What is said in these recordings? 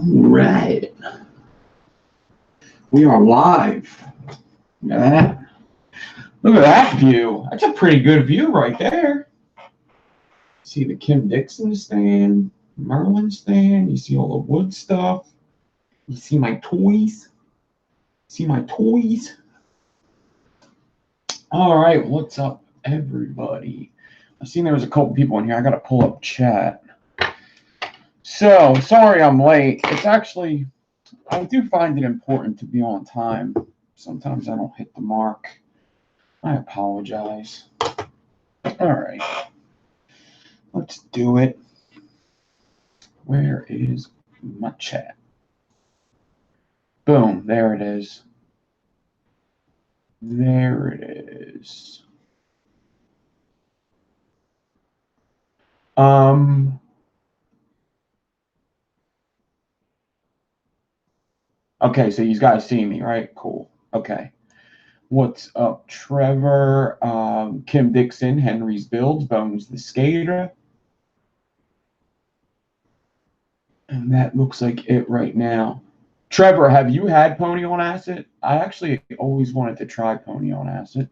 Right. We are live. Look at that. Look at that view. That's a pretty good view right there. See the Kim Dixon stand, Merlin stand. You see all the wood stuff. You see my toys. See my toys. All right, what's up, everybody? I seen there was a couple people in here. I got to pull up chat. So, sorry I'm late. It's actually, I do find it important to be on time. Sometimes I don't hit the mark. I apologize. All right. Let's do it. Where is my chat? Boom. There it is. There it is. Okay, so you guys see me, right? Cool. Okay. What's up, Trevor? Kim Dixon, Henry's Builds, Bones the Skater. And that looks like it right now. Trevor, have you had Pony on Acid? I actually always wanted to try Pony on Acid.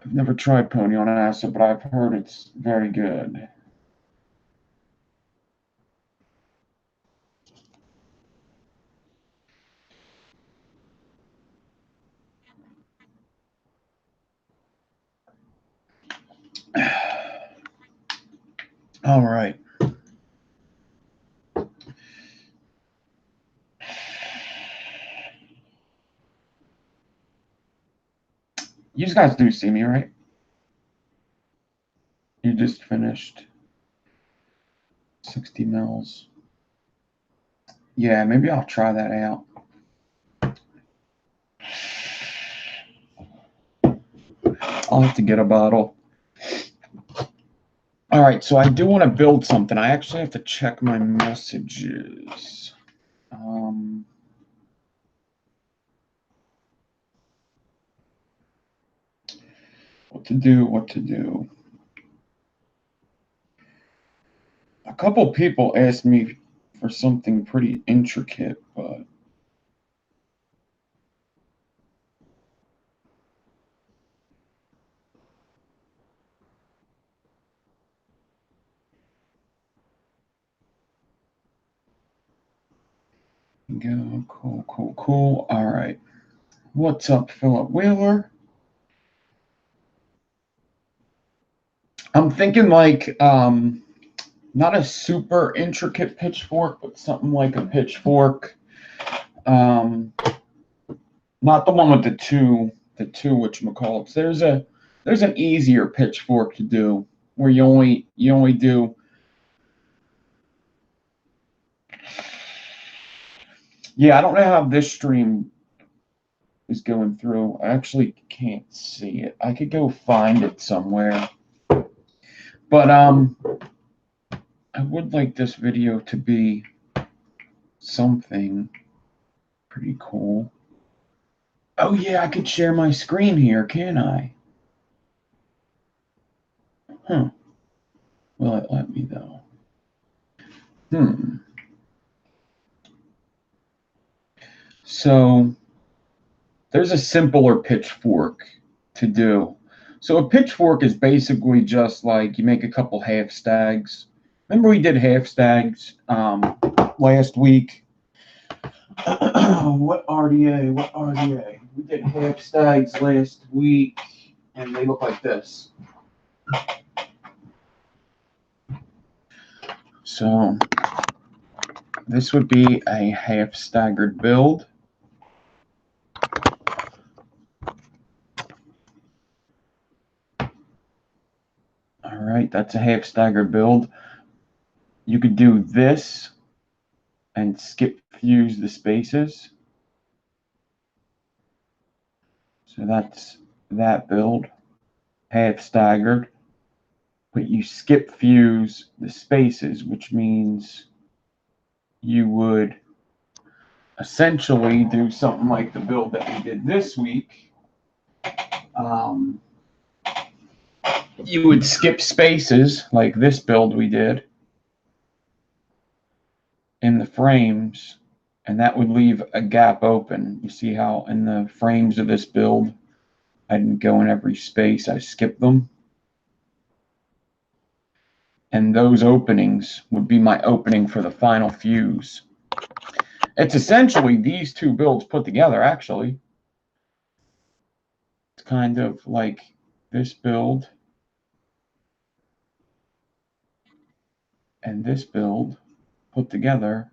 I've never tried Pony on Acid, but I've heard it's very good. All right. You guys do see me, right? You just finished 60 mils. Yeah, maybe I'll try that out. I'll have to get a bottle. All right, so I do want to build something. I actually have to check my messages. What to do. A couple people asked me for something pretty intricate, but go, cool. All right. What's up, Philip Wheeler? I'm thinking like not a super intricate pitchfork, but something like a pitchfork. Not the one with the two whatchamacallits. There's an easier pitchfork to do where you only do. Yeah, I don't know how this stream is going through. I actually can't see it. I could go find it somewhere. But I would like this video to be something pretty cool. Oh yeah, I could share my screen here, can I? Huh. Will it let me though? So there's a simpler pitchfork to do. So a pitchfork is basically just like you make a couple half stags. Remember we did half stags last week? What RDA? We did half stags last week, and they look like this. So this would be a half staggered build. All right, that's a half staggered build. You could do this and skip fuse the spaces. So that's that build, half staggered, but you skip fuse the spaces, which means you would essentially do something like the build that we did this week. you would skip spaces like this build we did in the frames, and that would leave a gap open. You see how in the frames of this build, I didn't go in every space, I skipped them. And those openings would be my opening for the final fuse. It's essentially these two builds put together, actually. It's kind of like this build and this build put together.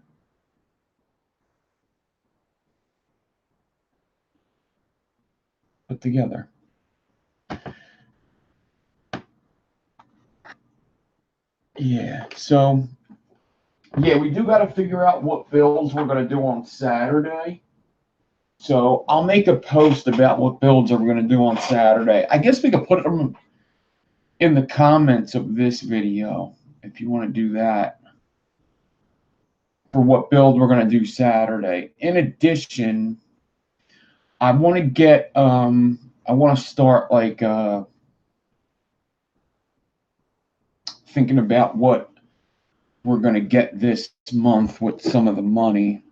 Yeah, so, yeah, we do got to figure out what builds we're going to do on Saturday. So I'll make a post about what builds are we going to do on Saturday. I guess we could put them in the comments of this video if you want to do that for what build we're going to do Saturday. In addition, I want to get I want to start like thinking about what we're going to get this month with some of the money,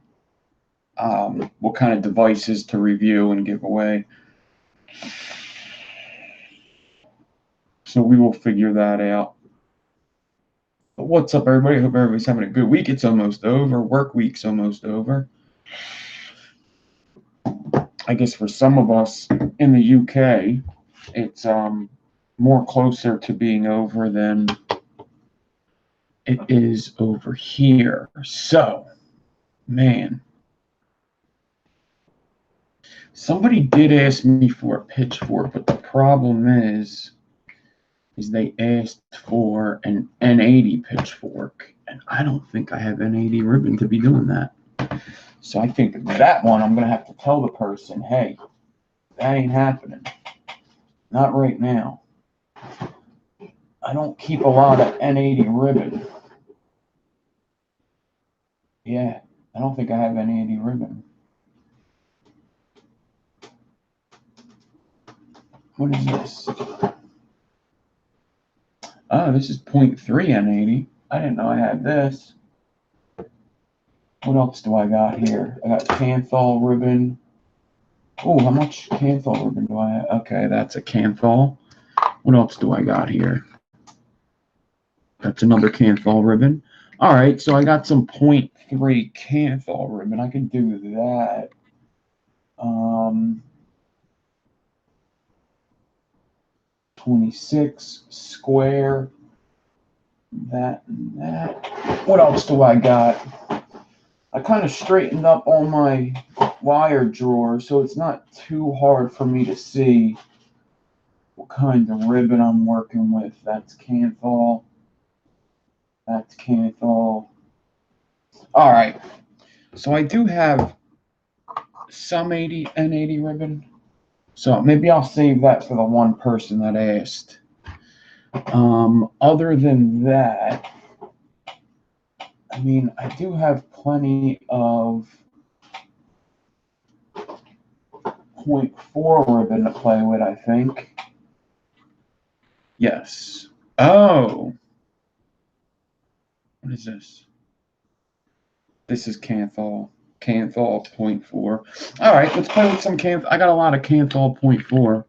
what kind of devices to review and give away. So we will figure that out. But what's up, everybody? Hope everybody's having a good week. It's almost over. Work week's almost over. I guess for some of us in the UK, it's more closer to being over than it is over here. So, man, somebody did ask me for a pitchfork, but the problem is they asked for an N80 pitchfork, and I don't think I have N80 ribbon to be doing that. So I think that one I'm going to have to tell the person, hey, that ain't happening. Not right now. I don't keep a lot of N80 ribbon. Yeah, I don't think I have N80 ribbon. What is this? Oh, this is 0.3 N80. I didn't know I had this. What else do I got here? I got Kanthal ribbon. Oh, how much Kanthal ribbon do I have? Okay, that's a Kanthal. What else do I got here? That's another Kanthal ribbon. All right, so I got some 0.3 Kanthal ribbon. I can do that. 26 square. That and that. What else do I got? I kind of straightened up all my wire drawers, so it's not too hard for me to see what kind of ribbon I'm working with. That's Kanthal. That's Kanthal. All right. So I do have some N80 ribbon. So maybe I'll save that for the one person that asked. Other than that, I mean, I do have plenty of 0.4 ribbon to play with, I think. Yes. Oh. What is this? This is Kanthal. Kanthal 0.4. All right, let's play with some Kanthal. I got a lot of Kanthal 0.4.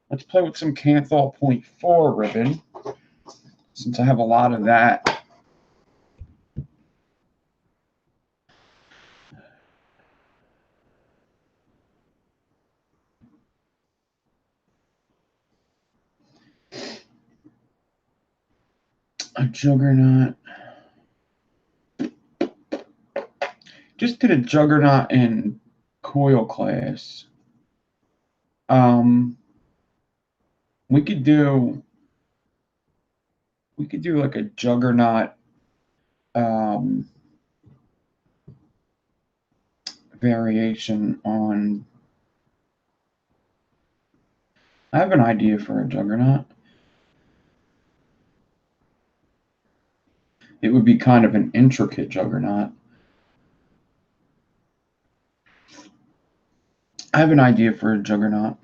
Let's play with some Kanthal 0.4 ribbon, since I have a lot of that. A Juggernaut. Just did a Juggernaut in coil class. We could do like a Juggernaut variation on. I have an idea for a Juggernaut. It would be kind of an intricate Juggernaut. I have an idea for a Juggernaut.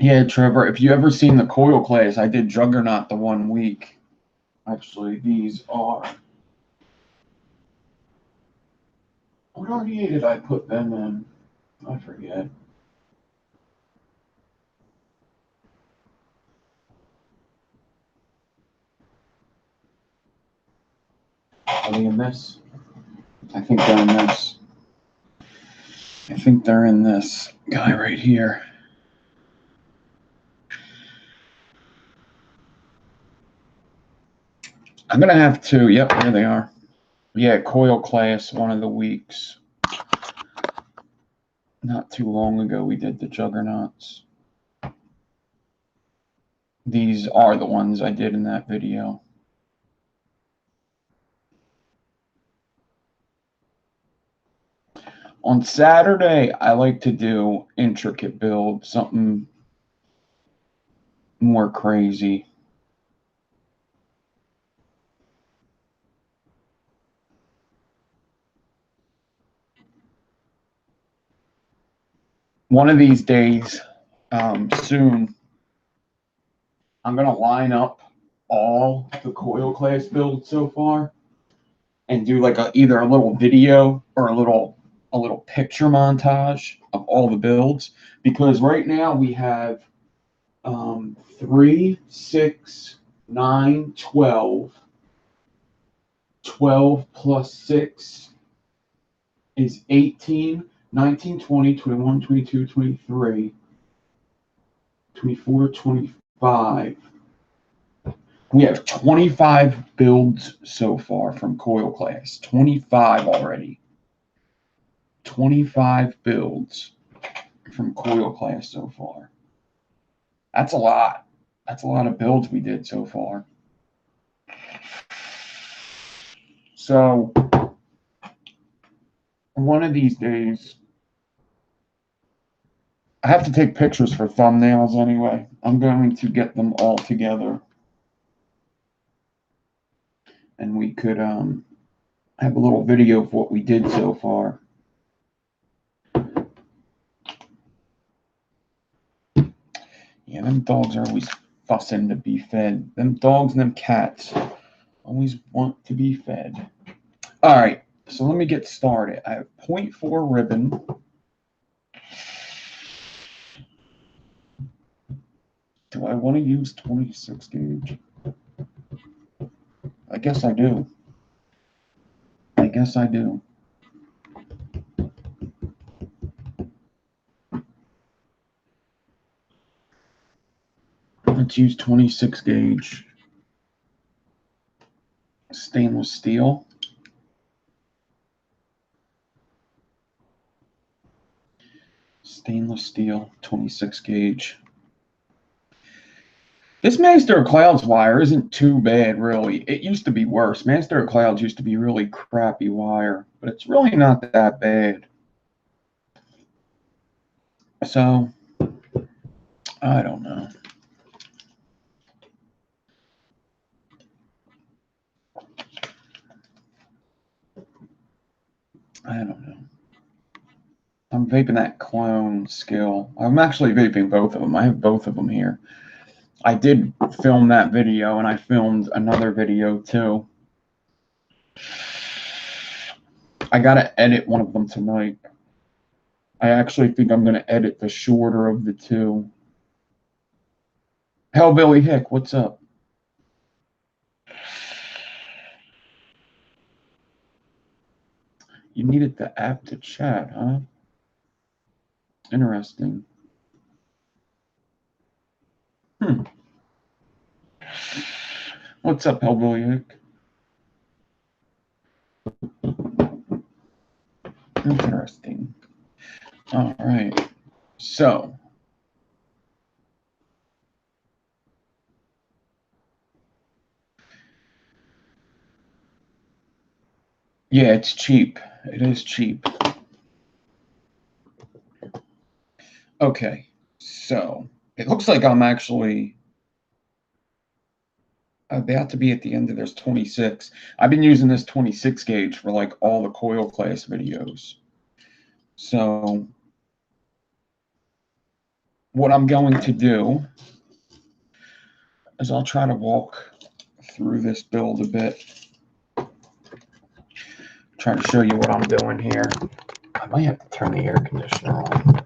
Yeah, Trevor, if you ever seen the coil class, I did Juggernaut the 1 week. Actually, these are. What RDA did I put them in? I forget. Are they in this? I think they're in this. I think they're in this guy right here. I'm going to have to. Yep, here they are. Yeah, coil class, one of the weeks. Not too long ago, we did the Juggernauts. These are the ones I did in that video. On Saturday, I like to do intricate build, something more crazy. One of these days, soon, I'm going to line up all the coil class builds so far and do like either a little video or a little picture montage of all the builds, because right now we have 3, 6, 9, 12. 12 plus 6 is 18, 19, 20, 21, 22, 23, 24, 25. We have 25 builds so far from coil class. 25 already. 25 builds from coil class so far. That's a lot. That's a lot of builds we did so far. So one of these days, I have to take pictures for thumbnails anyway. I'm going to get them all together. And we could have a little video of what we did so far. Yeah, them dogs are always fussing to be fed. Them dogs and them cats always want to be fed. All right, so let me get started. I have 0.4 ribbon. Do I want to use 26 gauge? I guess I do. I guess I do. Let's use 26 gauge stainless steel. Stainless steel, 26 gauge. This Master of Clouds wire isn't too bad, really. It used to be worse. Master of Clouds used to be really crappy wire, but it's really not that bad. So, I don't know. I don't know. I'm vaping that clone skill. I'm actually vaping both of them. I have both of them here. I did film that video, and I filmed another video too. I gotta edit one of them tonight. I actually think I'm gonna edit the shorter of the two. Hellbilly Hick, what's up? You needed the app to chat, huh? Interesting. What's up, Hellbilly Hick? Interesting. All right. So, yeah, it's cheap. It is cheap. Okay. So, it looks like I'm actually about to be at the end of this 26. I've been using this 26 gauge for like all the coil class videos. So what I'm going to do is I'll try to walk through this build a bit. Try to show you what I'm doing here. I might have to turn the air conditioner on.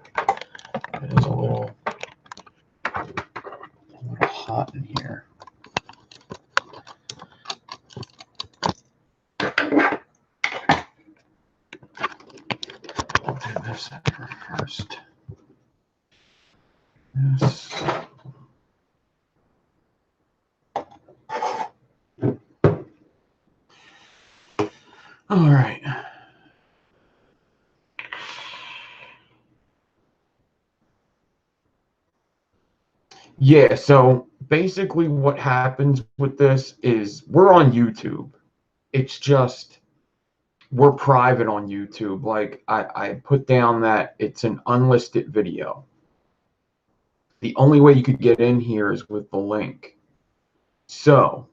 It is a little hot in here. I'll do this first. This. All right. Yeah, so basically what happens with this is we're on YouTube. It's just we're private on YouTube. Like I put down that it's an unlisted video. The only way you could get in here is with the link. So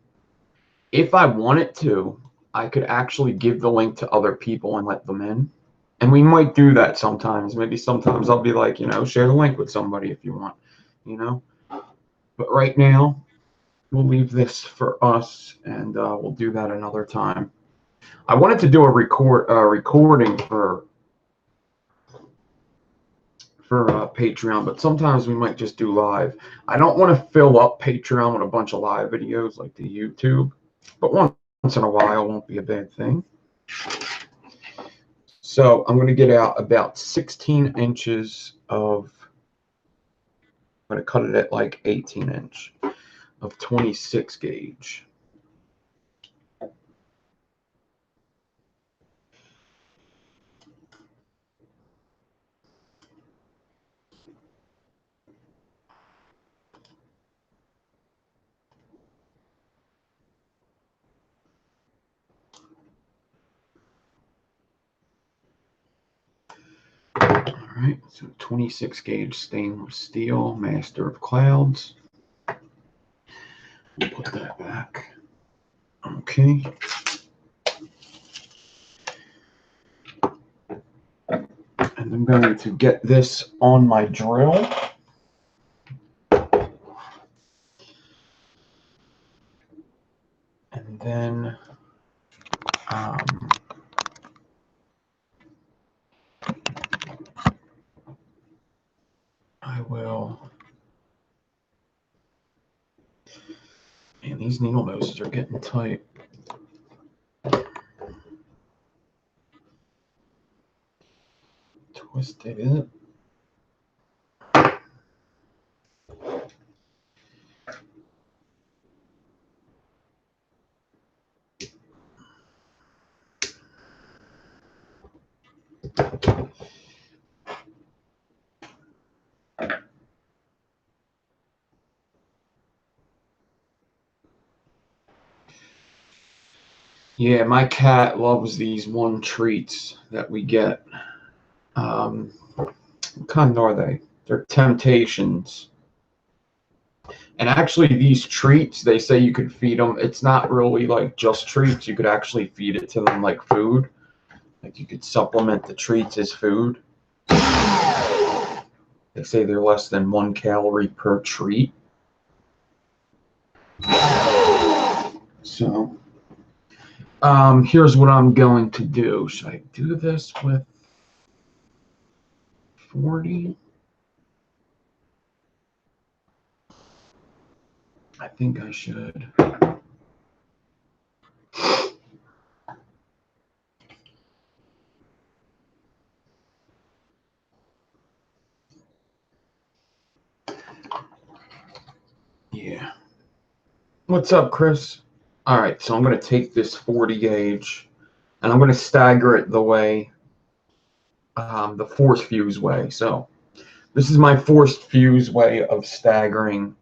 if I wanted to, I could actually give the link to other people and let them in. And we might do that sometimes. Maybe sometimes I'll be like, share the link with somebody if you want, But right now, we'll leave this for us, and we'll do that another time. I wanted to do a recording for Patreon, but sometimes we might just do live. I don't want to fill up Patreon with a bunch of live videos like the YouTube, but once in a while won't be a bad thing. So I'm going to get out about 16 inches of, I'm going to cut it at like 18 inch of 26 gauge. All right, so 26 gauge stainless steel, Master of Clouds. We'll put that back. Okay. And I'm going to get this on my drill. And then I will. Man, these needle noses are getting tight. Twist it in. Yeah, my cat loves these one treats that we get. What kind are they? They're Temptations. And actually, these treats, they say you could feed them. It's not really like just treats. You could actually feed it to them like food. Like you could supplement the treats as food. They say they're less than 1 calorie per treat. So, here's what I'm going to do. Should I do this with 40? I think I should. Yeah. What's up, Chris? All right, so I'm going to take this 40 gauge and I'm going to stagger it the way, the forced fuse way. So this is my forced fuse way of staggering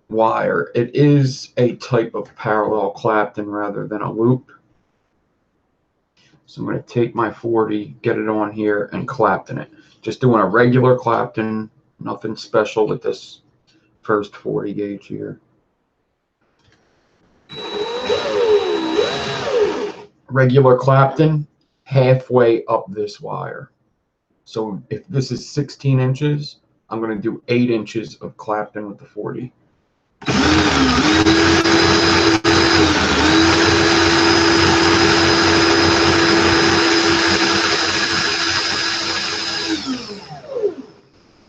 wire. It is a type of parallel Clapton rather than a loop. So I'm going to take my 40, get it on here, and Clapton it. Just doing a regular Clapton, nothing special with this first 40 gauge here. Regular Clapton, halfway up this wire. So if this is 16 inches, I'm going to do 8 inches of Clapton with the 40.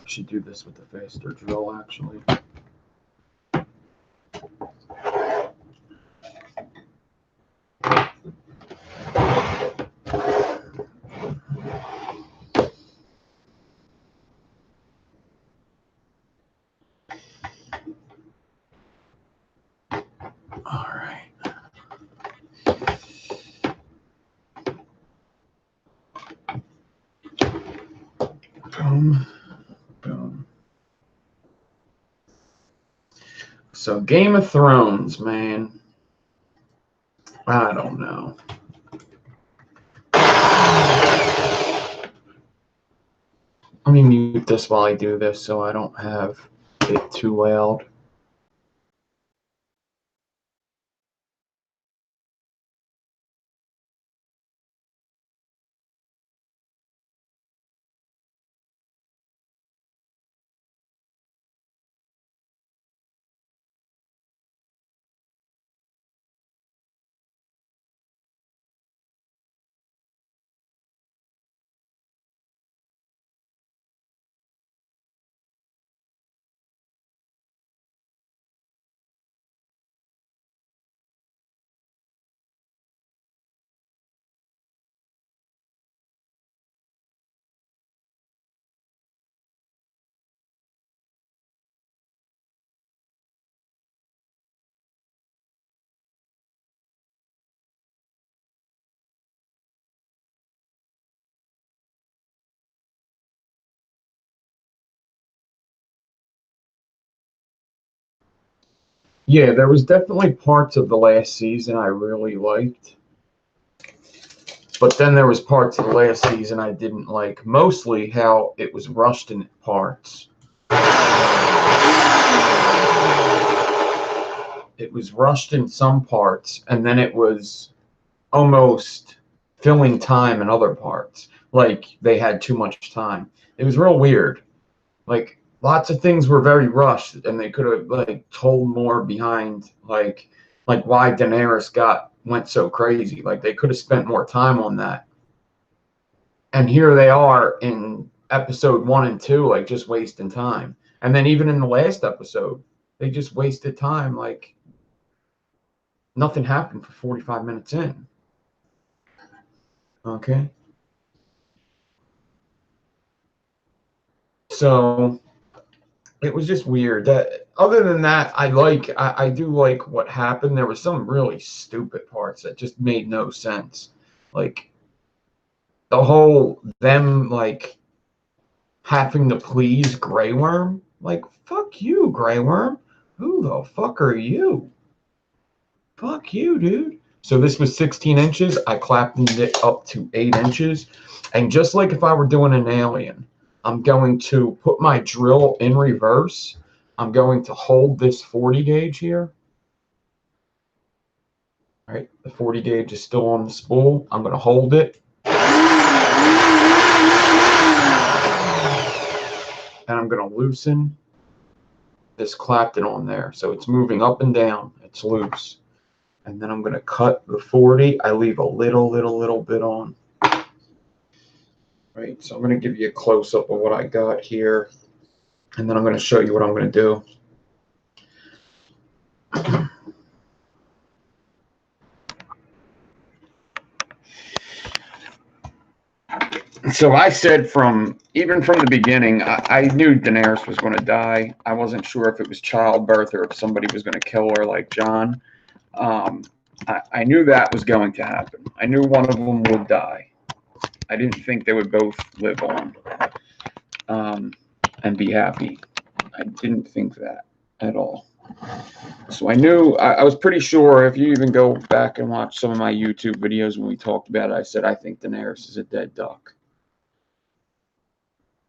Should do this with the faster drill, actually. All right. Boom, boom. So Game of Thrones, man. I don't know. Let me mute this while I do this so I don't have it too loud. Yeah, there was definitely parts of the last season I really liked. But then there was parts of the last season I didn't like. Mostly how it was rushed in parts. It was rushed in some parts, and then it was almost filling time in other parts. Like they had too much time. It was real weird. Like lots of things were very rushed, and they could have like told more behind like why Daenerys went so crazy. Like they could have spent more time on that. And here they are in episode 1 and 2, like just wasting time. And then even in the last episode, they just wasted time. Like nothing happened for 45 minutes in. Okay. So it was just weird. That other than that, I do like what happened. There was some really stupid parts that just made no sense. Like the whole them like having to please Grey Worm. Like fuck you, Grey Worm. Who the fuck are you? Fuck you, dude. So this was 16 inches. I clapped it up to 8 inches. And just like if I were doing an alien, I'm going to put my drill in reverse. I'm going to hold this 40 gauge here. All right, the 40 gauge is still on the spool. I'm going to hold it. And I'm going to loosen this Clapton on there. So it's moving up and down. It's loose. And then I'm going to cut the 40. I leave a little bit on. Right, so I'm going to give you a close-up of what I got here. And then I'm going to show you what I'm going to do. So I said even from the beginning, I knew Daenerys was going to die. I wasn't sure if it was childbirth or if somebody was going to kill her like Jon. I knew that was going to happen. I knew one of them would die. I didn't think they would both live on and be happy. I didn't think that at all. So I knew, I was pretty sure, if you even go back and watch some of my YouTube videos when we talked about it, I said I think Daenerys is a dead duck.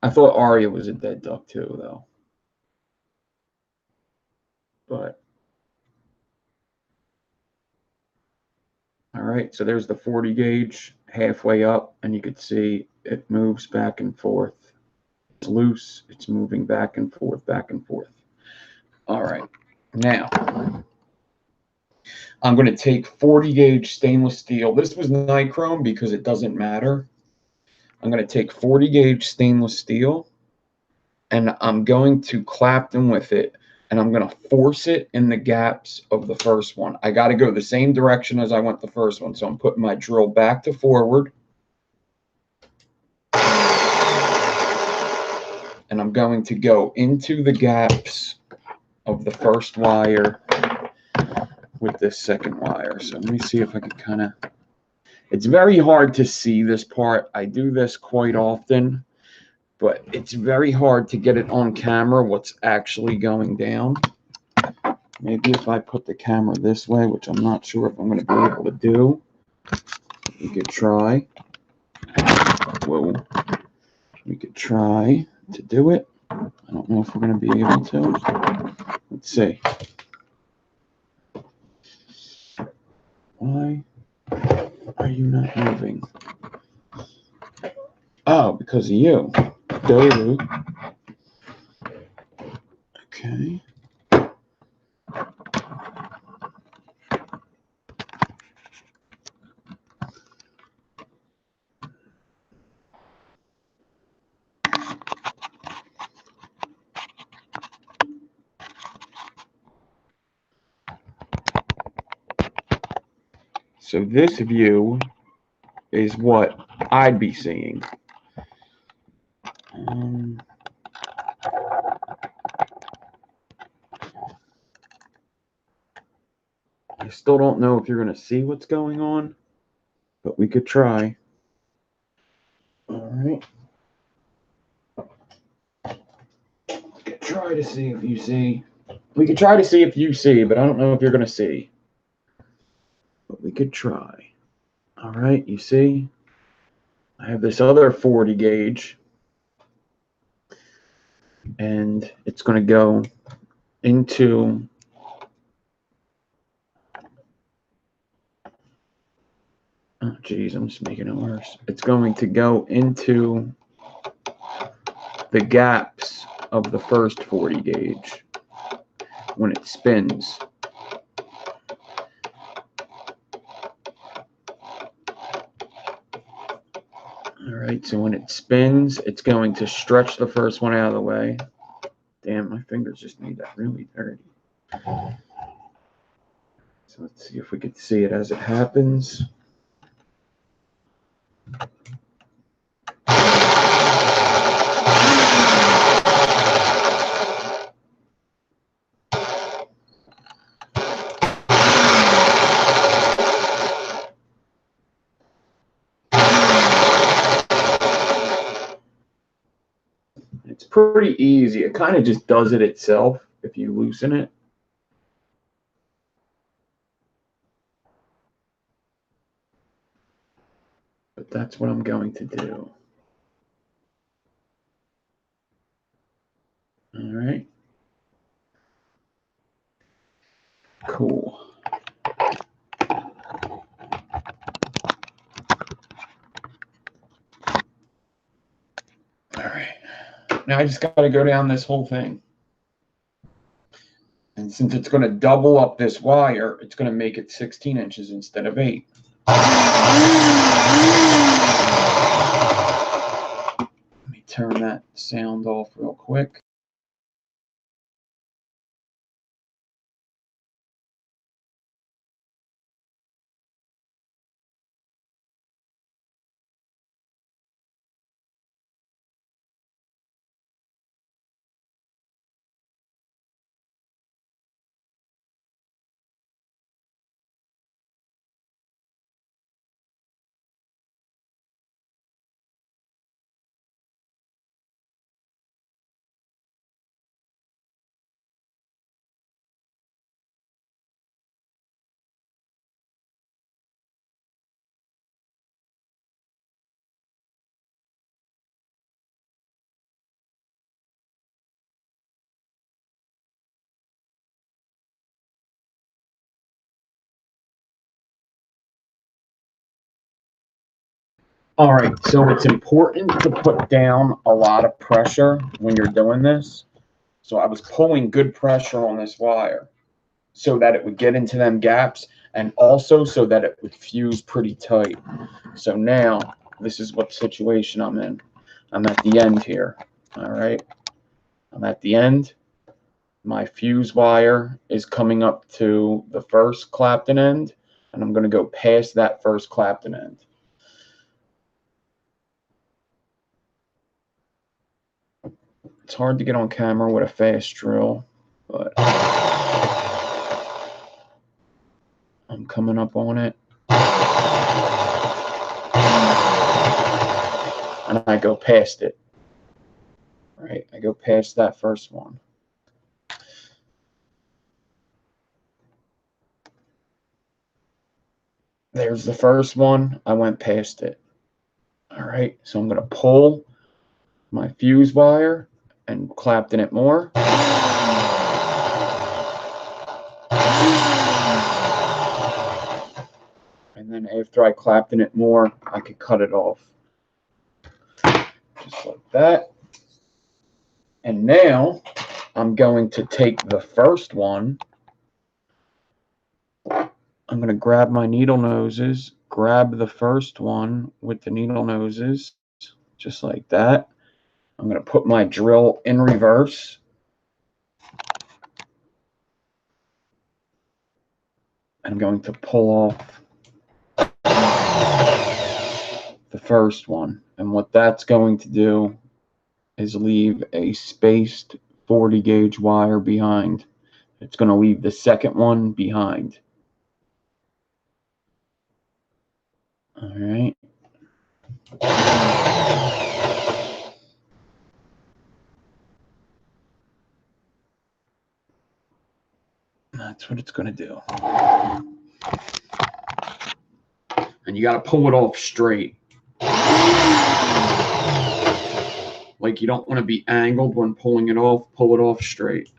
I thought Arya was a dead duck too, though. But, all right, so there's the 40 gauge halfway up, and you could see it moves back and forth. loose. It's moving back and forth, back and forth. All right. Now, I'm going to take 40 gauge stainless steel. This was nichrome because it doesn't matter. I'm going to take 40 gauge stainless steel and I'm going to clap them with it and I'm going to force it in the gaps of the first one. I got to go the same direction as I went the first one. So I'm putting my drill back to forward. And I'm going to go into the gaps of the first wire with this second wire. So let me see if I can kind of, it's very hard to see this part. I do this quite often, but it's very hard to get it on camera what's actually going down. Maybe if I put the camera this way, which I'm not sure if I'm going to be able to do, we could try. Whoa. We could try to do it. I don't know if we're going to be able to. Let's see. Why are you not moving? Oh, because of you. Duh. Okay. So this view is what I'd be seeing. I still don't know if you're going to see what's going on, but we could try. All right. We could try to see if you see. We could try to see if you see, but I don't know if you're going to see. But we could try. All right, you see? I have this other 40 gauge, and it's going to go into oh, geez, I'm just making it worse. It's going to go into the gaps of the first 40 gauge when it spins. All right, so when it spins, it's going to stretch the first one out of the way. Damn, my fingers just made that really dirty. So let's see if we could see it as it happens. It's pretty easy. It kind of just does it itself if you loosen it. But that's what I'm going to do. All right. Cool. All right. Now I just got to go down this whole thing. And since it's going to double up this wire, it's going to make it 16 inches instead of 8. Let me turn that sound off real quick. All right, so it's important to put down a lot of pressure when you're doing this. So I was pulling good pressure on this wire so that it would get into them gaps, and also so that it would fuse pretty tight. So now this is what situation I'm in. I'm at the end here. All right, I'm at the end. My fuse wire is coming up to the first Clapton end, and I'm going to go past that first Clapton end. It's hard to get on camera with a fast drill, but I'm coming up on it. And I go past it. Right, I go past that first one. There's the first one. I went past it. All right, so I'm going to pull my fuse wire and Clapton it more. And then after I Clapton it more, I could cut it off. Just like that. And now I'm going to take the first one. I'm going to grab my needle noses, grab the first one with the needle noses, just like that. I'm going to put my drill in reverse. I'm going to pull off the first one. And what that's going to do is leave a spaced 40 gauge wire behind. It's going to leave the second one behind. All right. That's what it's going to do. And you got to pull it off straight. Like, you don't want to be angled when pulling it off. Pull it off straight.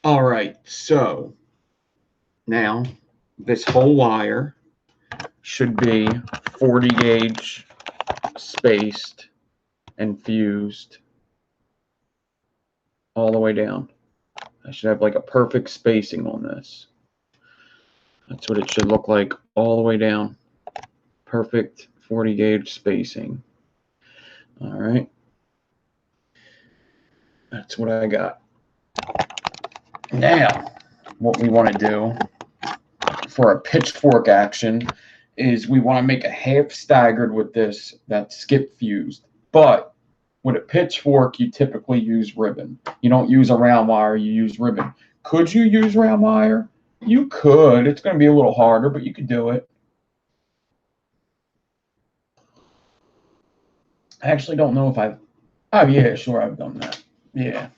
All right, so now this whole wire should be 40 gauge spaced and fused all the way down. I should have like a perfect spacing on this. That's what it should look like all the way down. Perfect 40 gauge spacing. All right. That's what I got. Now, what we want to do for a pitchfork action is we want to make a half staggered with this that's skip fused. But with a pitchfork, you typically use ribbon. You don't use a round wire, you use ribbon. Could you use round wire? You could. It's going to be a little harder, but you could do it. I actually don't know if I've... Oh, yeah, sure, I've done that. Yeah.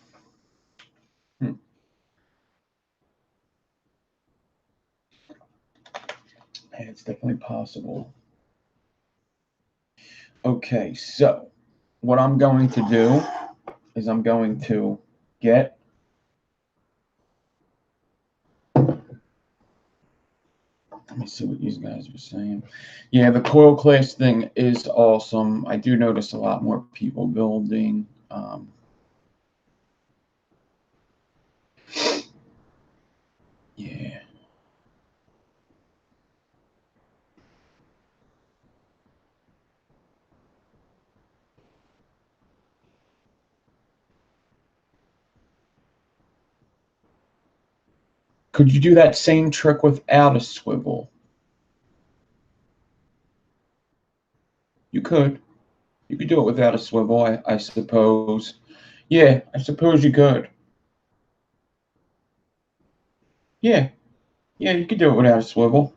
It's definitely possible. Okay, so what I'm going to do is I'm going to get let me see what these guys are saying. Yeah, the coil class thing is awesome. I do notice a lot more people building. Yeah. Could you do that same trick without a swivel? You could. You could do it without a swivel, I suppose. Yeah, I suppose you could. Yeah. Yeah, you could do it without a swivel.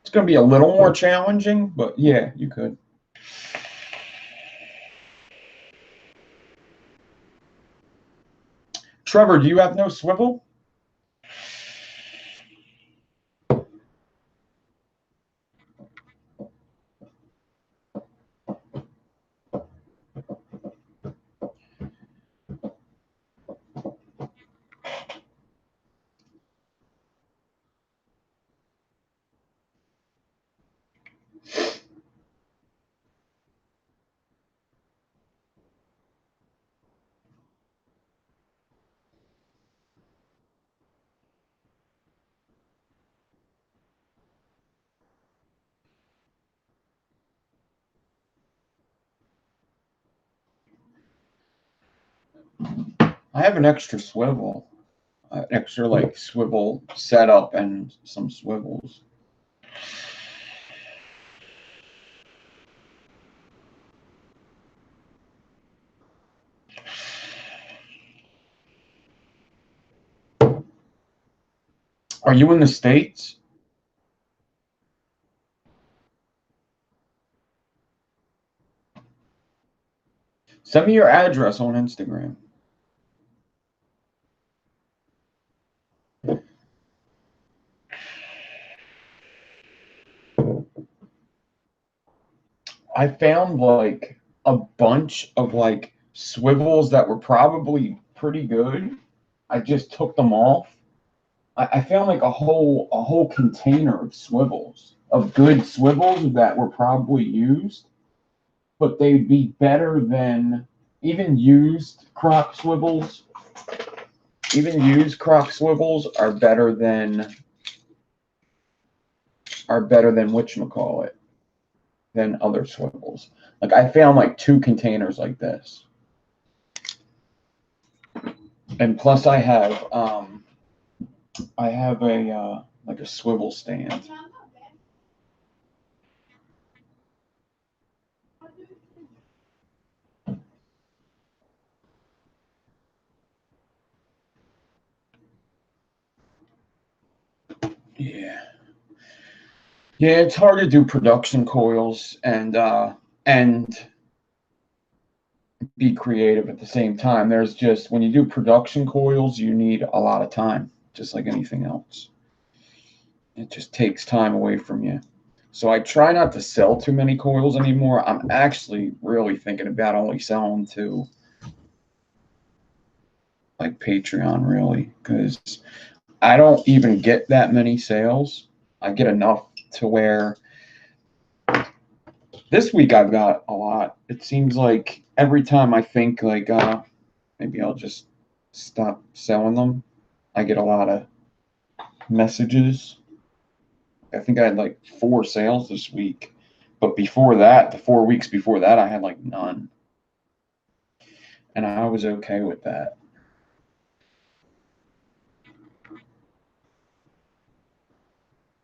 It's going to be a little more challenging, but yeah, you could. Trevor, do you have no swivel? I have an extra swivel. Extra like swivel setup and some swivels. Are you in the States? Send me your address on Instagram. I found like a bunch of like swivels that were probably pretty good. I just took them off. I found like a whole container of swivels, of good swivels that were probably used, but they'd be better than even used crock swivels. Even used crock swivels are better than whatchamacallit, than other swivels. Like I found like 2 containers like this. And plus I have a like a swivel stand. Yeah. Yeah, it's hard to do production coils and be creative at the same time. There's just when you do production coils, you need a lot of time, just like anything else. It just takes time away from you. So I try not to sell too many coils anymore. I'm actually really thinking about only selling to like Patreon, really, because I don't even get that many sales. I get enough to where this week I've got a lot. It seems like every time I think like maybe I'll just stop selling them, I get a lot of messages. I think I had like 4 sales this week. But before that, the 4 weeks before that, I had like none. And I was okay with that.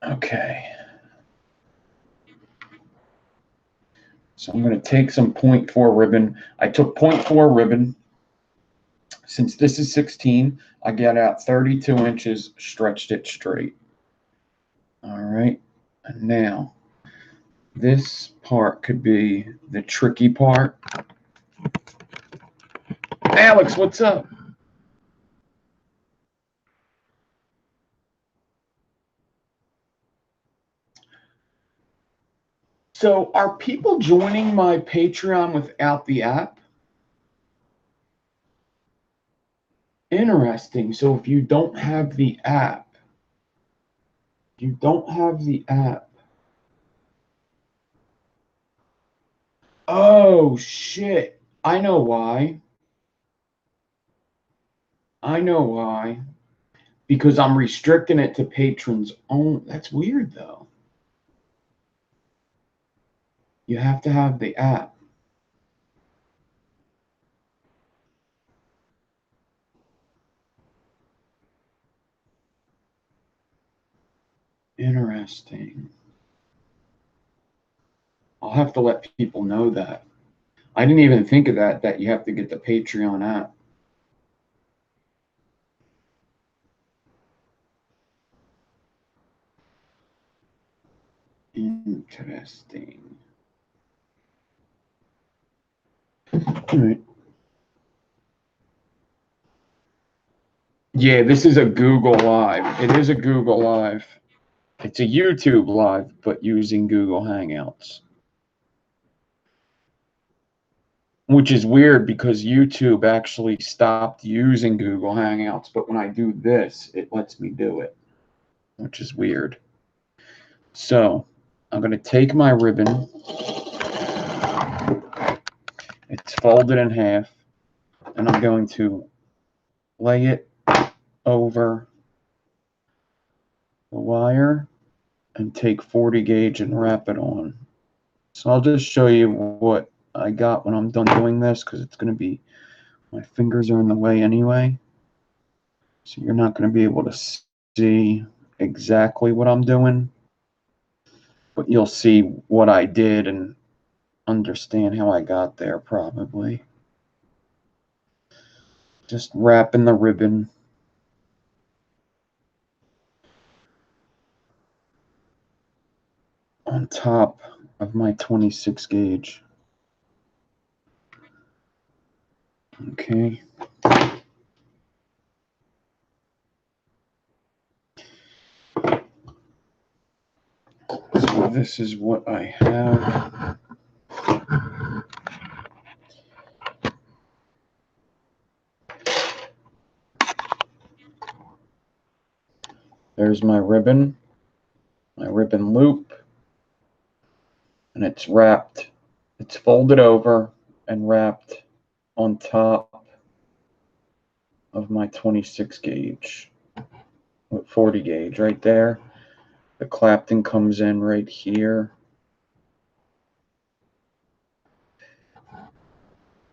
Okay. So I'm going to take some 0.4 ribbon. I took 0.4 ribbon. Since this is 16, I got out 32 inches, stretched it straight. All right. And now this part could be the tricky part. Alex, what's up? So are people joining my Patreon without the app? Interesting. So if you don't have the app, Oh shit. I know why. Because I'm restricting it to patrons only. That's weird though. You have to have the app. Interesting. I'll have to let people know that. I didn't even think of that you have to get the Patreon app. Interesting. All right. Yeah, this is a Google Live. It is a Google Live. It's a YouTube Live, but using Google Hangouts. Which is weird because YouTube actually stopped using Google Hangouts, but when I do this, it lets me do it, which is weird. So I'm going to take my ribbon. It's folded in half, and I'm going to lay it over the wire and take 40 gauge and wrap it on. So I'll just show you what I got when I'm done doing this, because it's going to be, my fingers are in the way anyway. So you're not going to be able to see exactly what I'm doing, but you'll see what I did and understand how I got there probably. Just wrapping the ribbon. On top of my 26 gauge. Okay. So this is what I have. There's my ribbon loop, and it's wrapped. It's folded over and wrapped on top of my 26 gauge with 40 gauge right there. The Clapton comes in right here.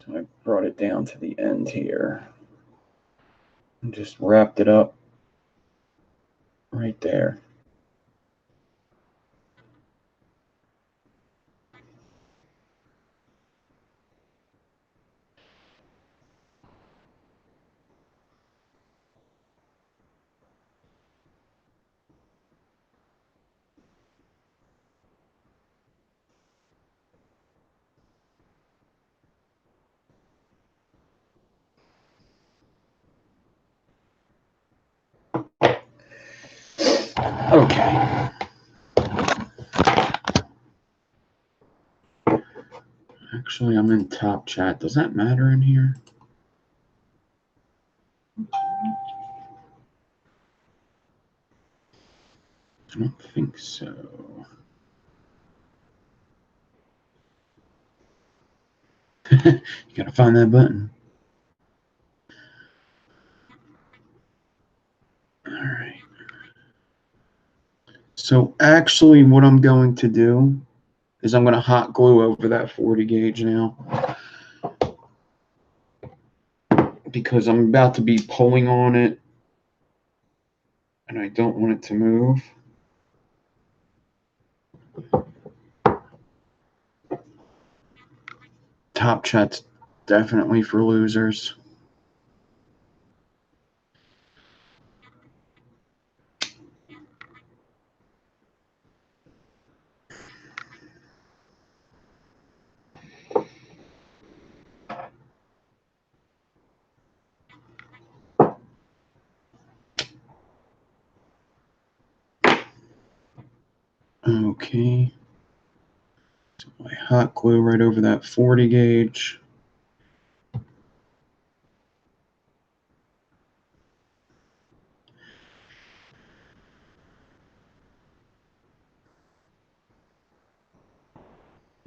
So I brought it down to the end here and just wrapped it up right there. Okay. Actually, I'm in top chat. Does that matter in here? I don't think so. You gotta find that button. All right. So actually what I'm going to do is I'm going to hot glue over that 40 gauge now, because I'm about to be pulling on it and I don't want it to move. Top chat's definitely for losers. Okay. My hot glue right over that 40 gauge.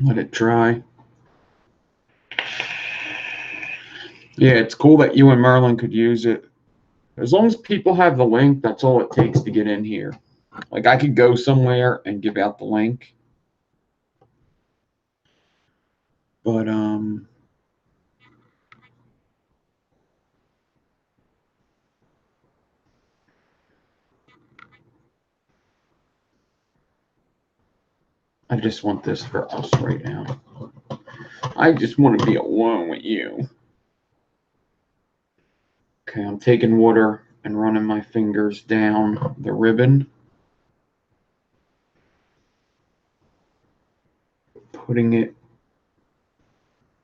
Let it dry. Yeah, it's cool that you and Merlin could use it. As long as people have the link, that's all it takes to get in here. Like I could go somewhere and give out the link. But I just want this for us right now. I just want to be alone with you. Okay, I'm taking water and running my fingers down the ribbon. Putting it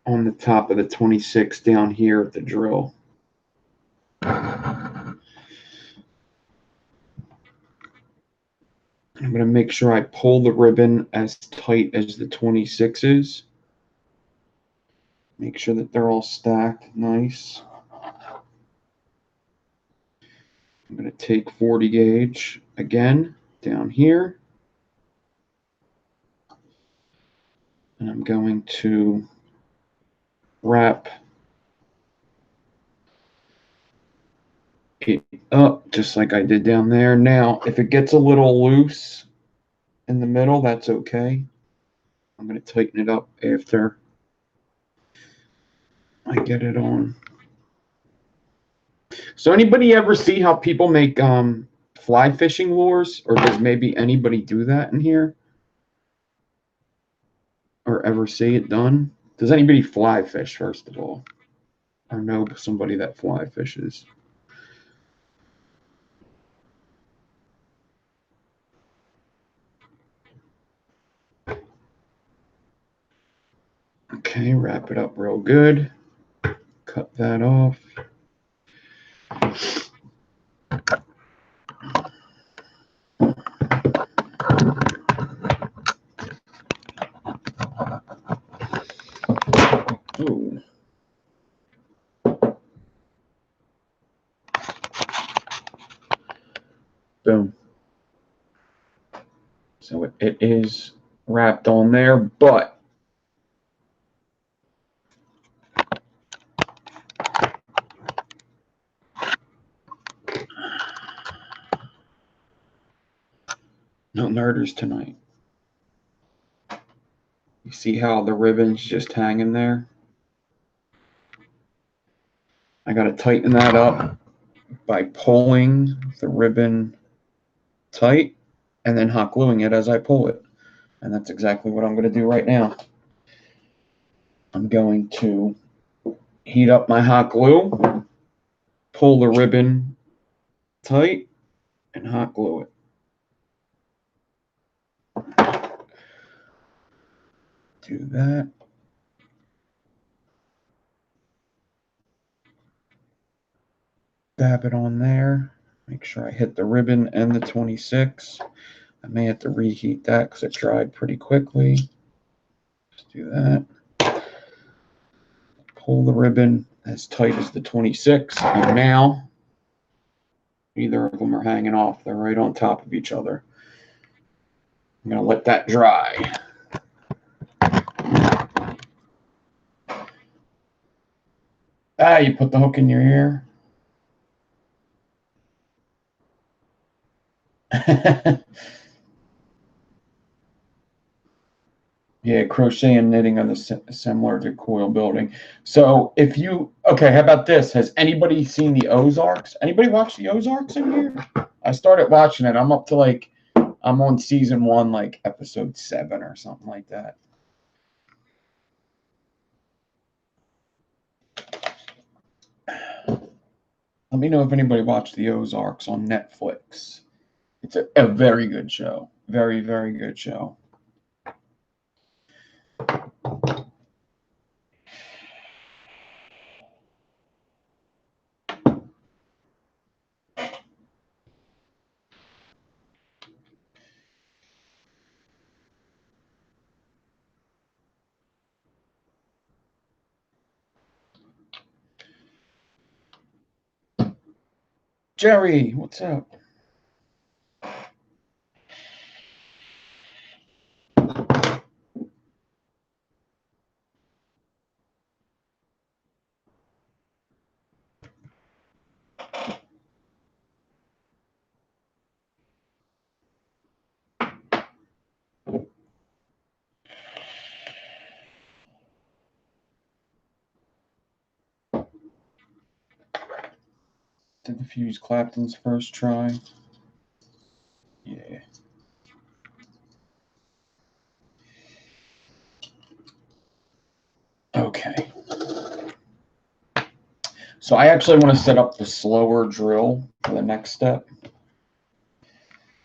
on the top of the 26 down here at the drill. I'm going to make sure I pull the ribbon as tight as the 26 is. Make sure that they're all stacked nice. I'm going to take 40 gauge again down here. And I'm going to wrap it up just like I did down there. Now, if it gets a little loose in the middle, that's okay. I'm going to tighten it up after I get it on. So anybody ever see how people make fly fishing lures? Or does maybe anybody do that in here? Or ever see it done? Does anybody fly fish, first of all? Or know somebody that fly fishes? Okay, wrap it up real good. Cut that off. Ooh. Boom. So it is wrapped on there, but no murders tonight. You see how the ribbon's just hanging there? I got to tighten that up by pulling the ribbon tight and then hot gluing it as I pull it. And that's exactly what I'm going to do right now. I'm going to heat up my hot glue, pull the ribbon tight, and hot glue it. Do that. Dab it on there. Make sure I hit the ribbon and the 26. I may have to reheat that because it dried pretty quickly. Just do that. Pull the ribbon as tight as the 26. And now, neither of them are hanging off. They're right on top of each other. I'm going to let that dry. Ah, you put the hook in your ear. Yeah, crochet and knitting are similar to coil building. So if you, okay, how about this? Has anybody seen the Ozarks? Anybody watch the Ozarks in here? I started watching it. I'm up to like, I'm on season 1, like episode 7 or something like that. Let me know if anybody watched the Ozarks on Netflix. It's a very good show. Very, very good show. Jerry, what's up? Did the fuse Clapton's first try? Yeah. Okay. So I actually want to set up the slower drill for the next step.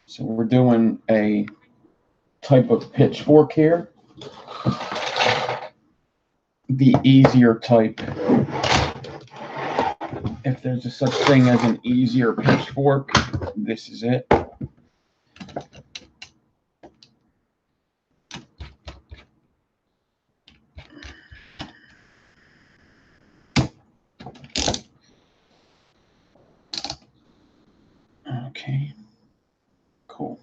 So we're doing a type of pitchfork here. The easier type. If there's a such thing as an easier pitchfork, this is it. Okay, cool.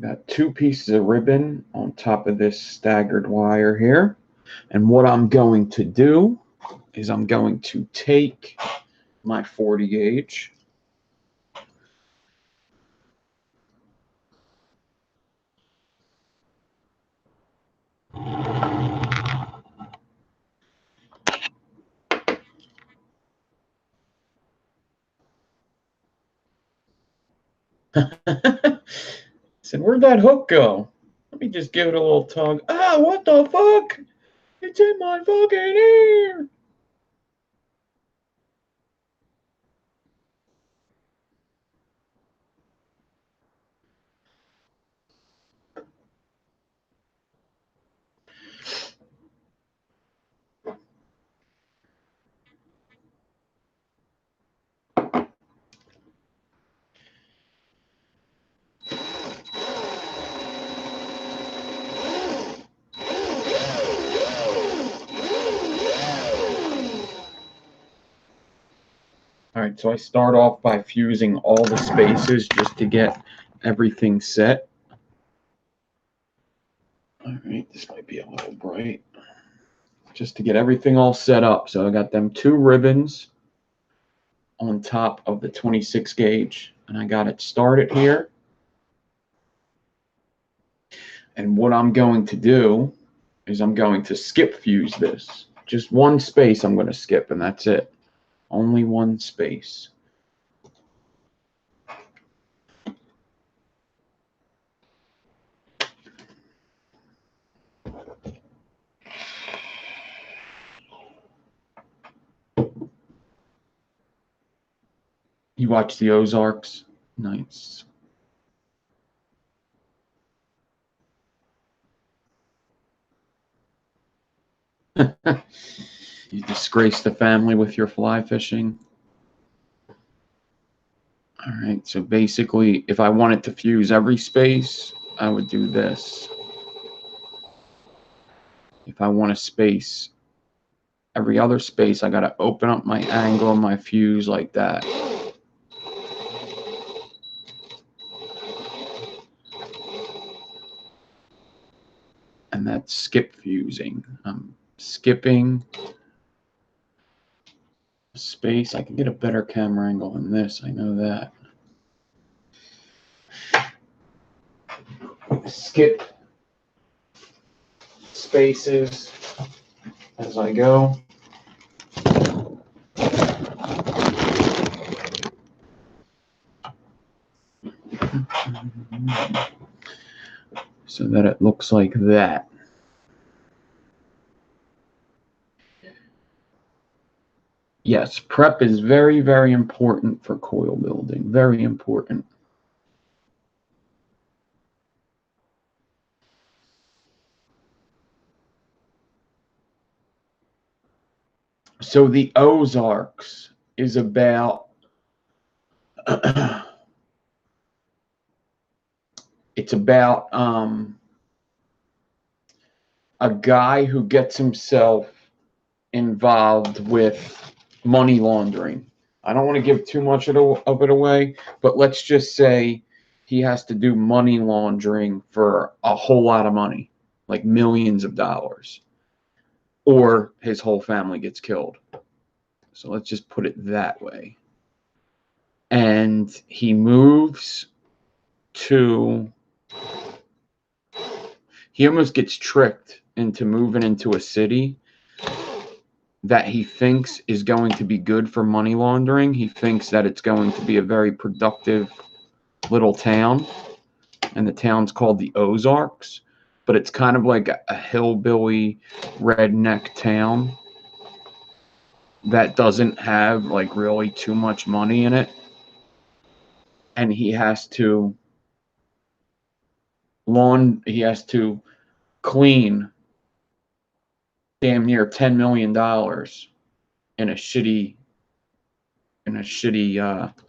Got 2 pieces of ribbon on top of this staggered wire here. And what I'm going to do is I'm going to take my 40 gauge. Said, where'd that hook go? Let me just give it a little tug. Ah, what the fuck? It's in my fucking ear. All right, so I start off by fusing all the spaces just to get everything set. All right, this might be a little bright. Just to get everything all set up. So I got them 2 ribbons on top of the 26 gauge, and I got it started here. And what I'm going to do is I'm going to skip fuse this. Just one space I'm going to skip, and that's it. Only one space. You watch the Ozarks? Nice. You disgrace the family with your fly fishing. All right, so basically, if I wanted to fuse every space, I would do this. If I want to space every other space, I got to open up my angle and my fuse like that. And that's skip fusing. I'm skipping space. I can get a better camera angle than this. I know that. Skip spaces as I go. So that it looks like that. Yes, prep is very, very important for coil building. Very important. So the Ozarks is about It's about a guy who gets himself involved with money laundering. I don't want to give too much of it away, but let's just say he has to do money laundering for a whole lot of money, like millions of dollars, or his whole family gets killed. So let's just put it that way. And he moves to, he almost gets tricked into moving into a city that he thinks is going to be good for money laundering. He thinks that it's going to be a very productive little town, and the town's called the Ozarks, but it's kind of like a hillbilly redneck town that doesn't have like really too much money in it. And he has to clean damn near $10 million in a shitty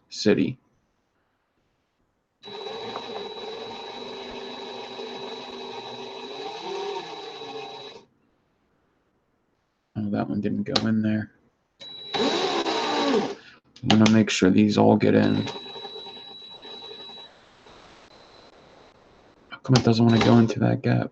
city. Oh, that one didn't go in there. I'm gonna make sure these all get in. How come it doesn't want to go into that gap?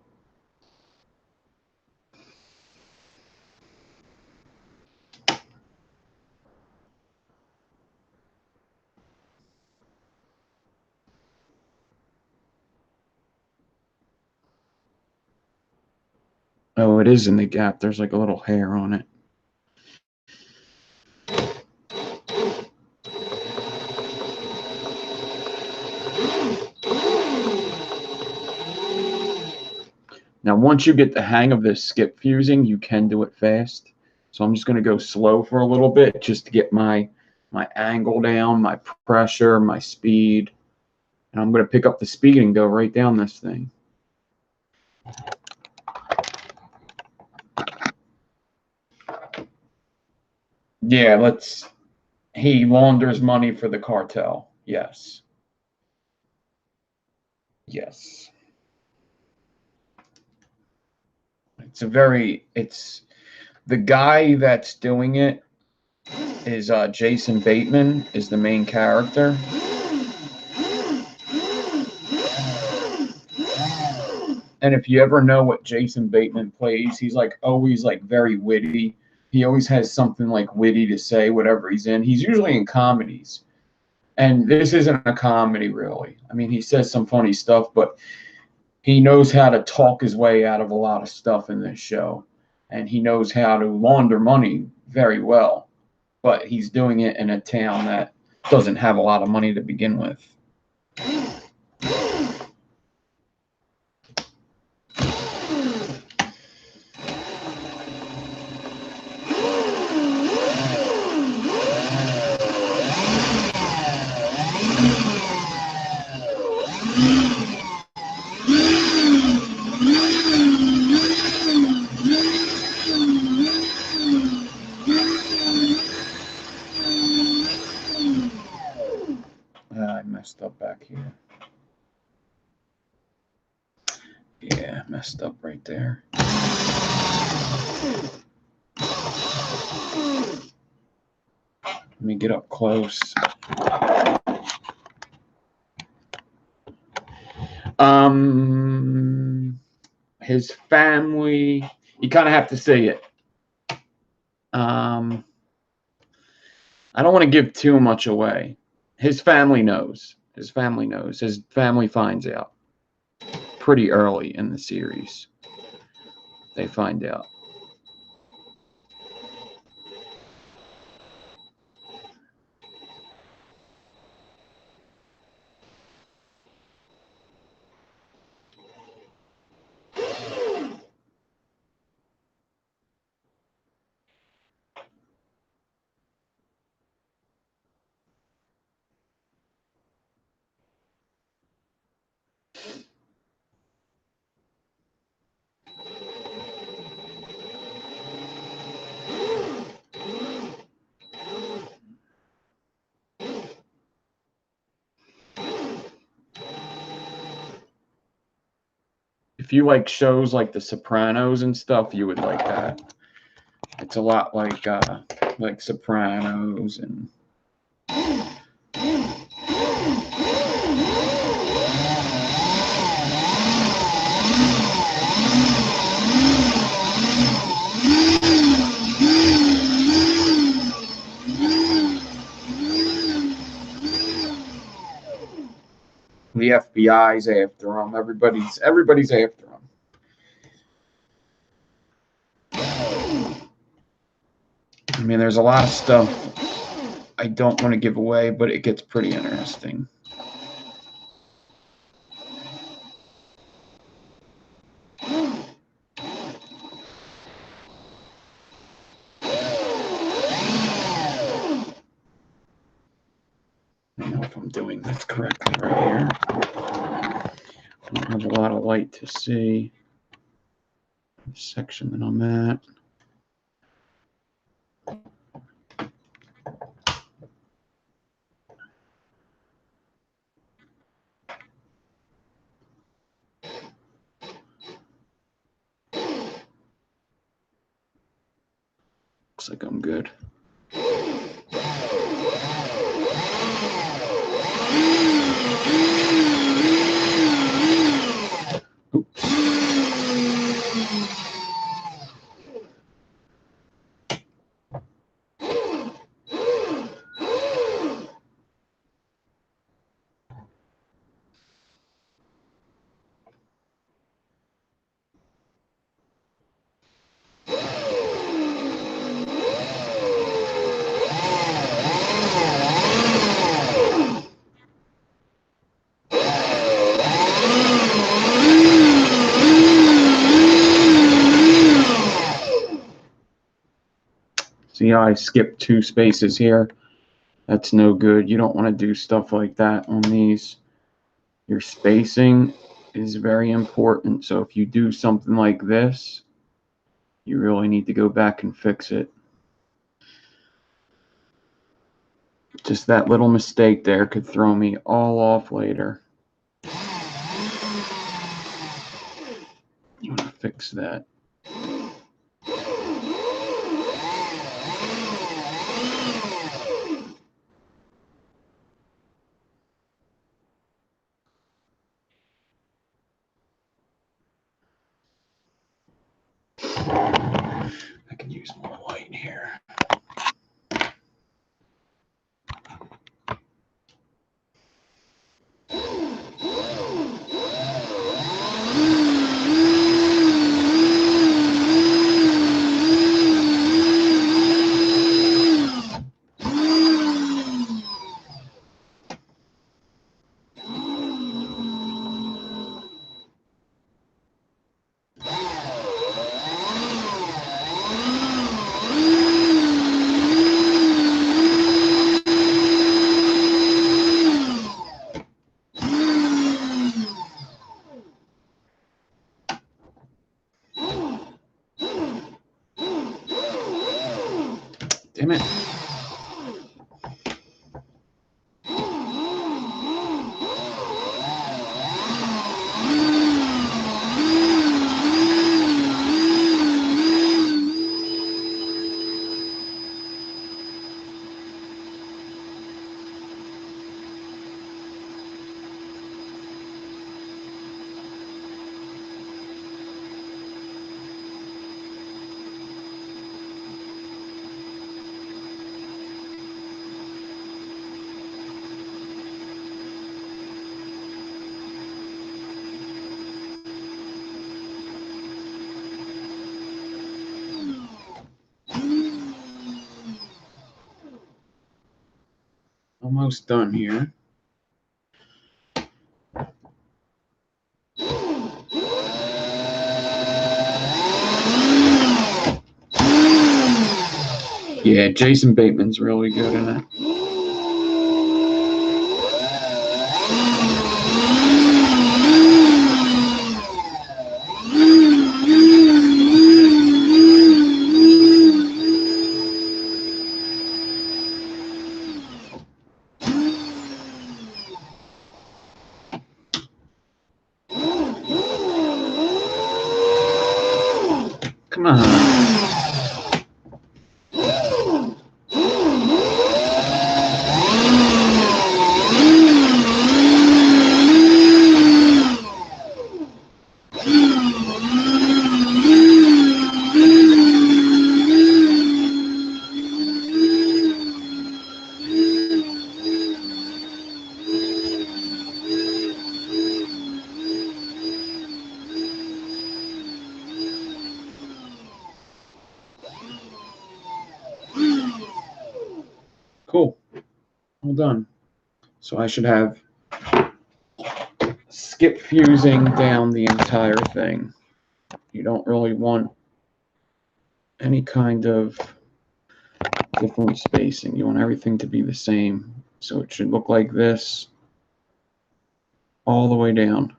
Oh, it is in the gap. There's like a little hair on it. Now, once you get the hang of this skip fusing, you can do it fast. So I'm just going to go slow for a little bit just to get my angle down, my pressure, my speed. And I'm going to pick up the speed and go right down this thing. Yeah, he launders money for the cartel. Yes. Yes. It's the guy that's doing it is Jason Bateman is the main character. And if you ever know what Jason Bateman plays, he's like always like very witty. He always has something like witty to say, whatever he's in. He's usually in comedies. And this isn't a comedy, really. I mean, he says some funny stuff, but he knows how to talk his way out of a lot of stuff in this show. And he knows how to launder money very well. But he's doing it in a town that doesn't have a lot of money to begin with. I messed up back here. Yeah, messed up right there. Let me get up close. His family, you kind of have to see it. I don't want to give too much away. His family knows. His family knows. His family finds out pretty early in the series. They find out. If you like shows like The Sopranos and stuff, you would like that. It's a lot like Sopranos and the FBI's after them. Everybody's after them. I mean, there's a lot of stuff I don't want to give away, but it gets pretty interesting. I don't know if I'm doing this correctly right here. I don't have a lot of light to see the section that I'm at. Looks like I'm good. Oops. See how I skipped 2 spaces here? That's no good. You don't want to do stuff like that on these. Your spacing is very important. So if you do something like this, you really need to go back and fix it. Just that little mistake there could throw me all off later. You want to fix that. I can use more light here. Damn it. Almost done here. Yeah, Jason Bateman's really good in it. Come on. Cool. All done. So I should have skip fusing down the entire thing. You don't really want any kind of different spacing. You want everything to be the same. So it should look like this all the way down.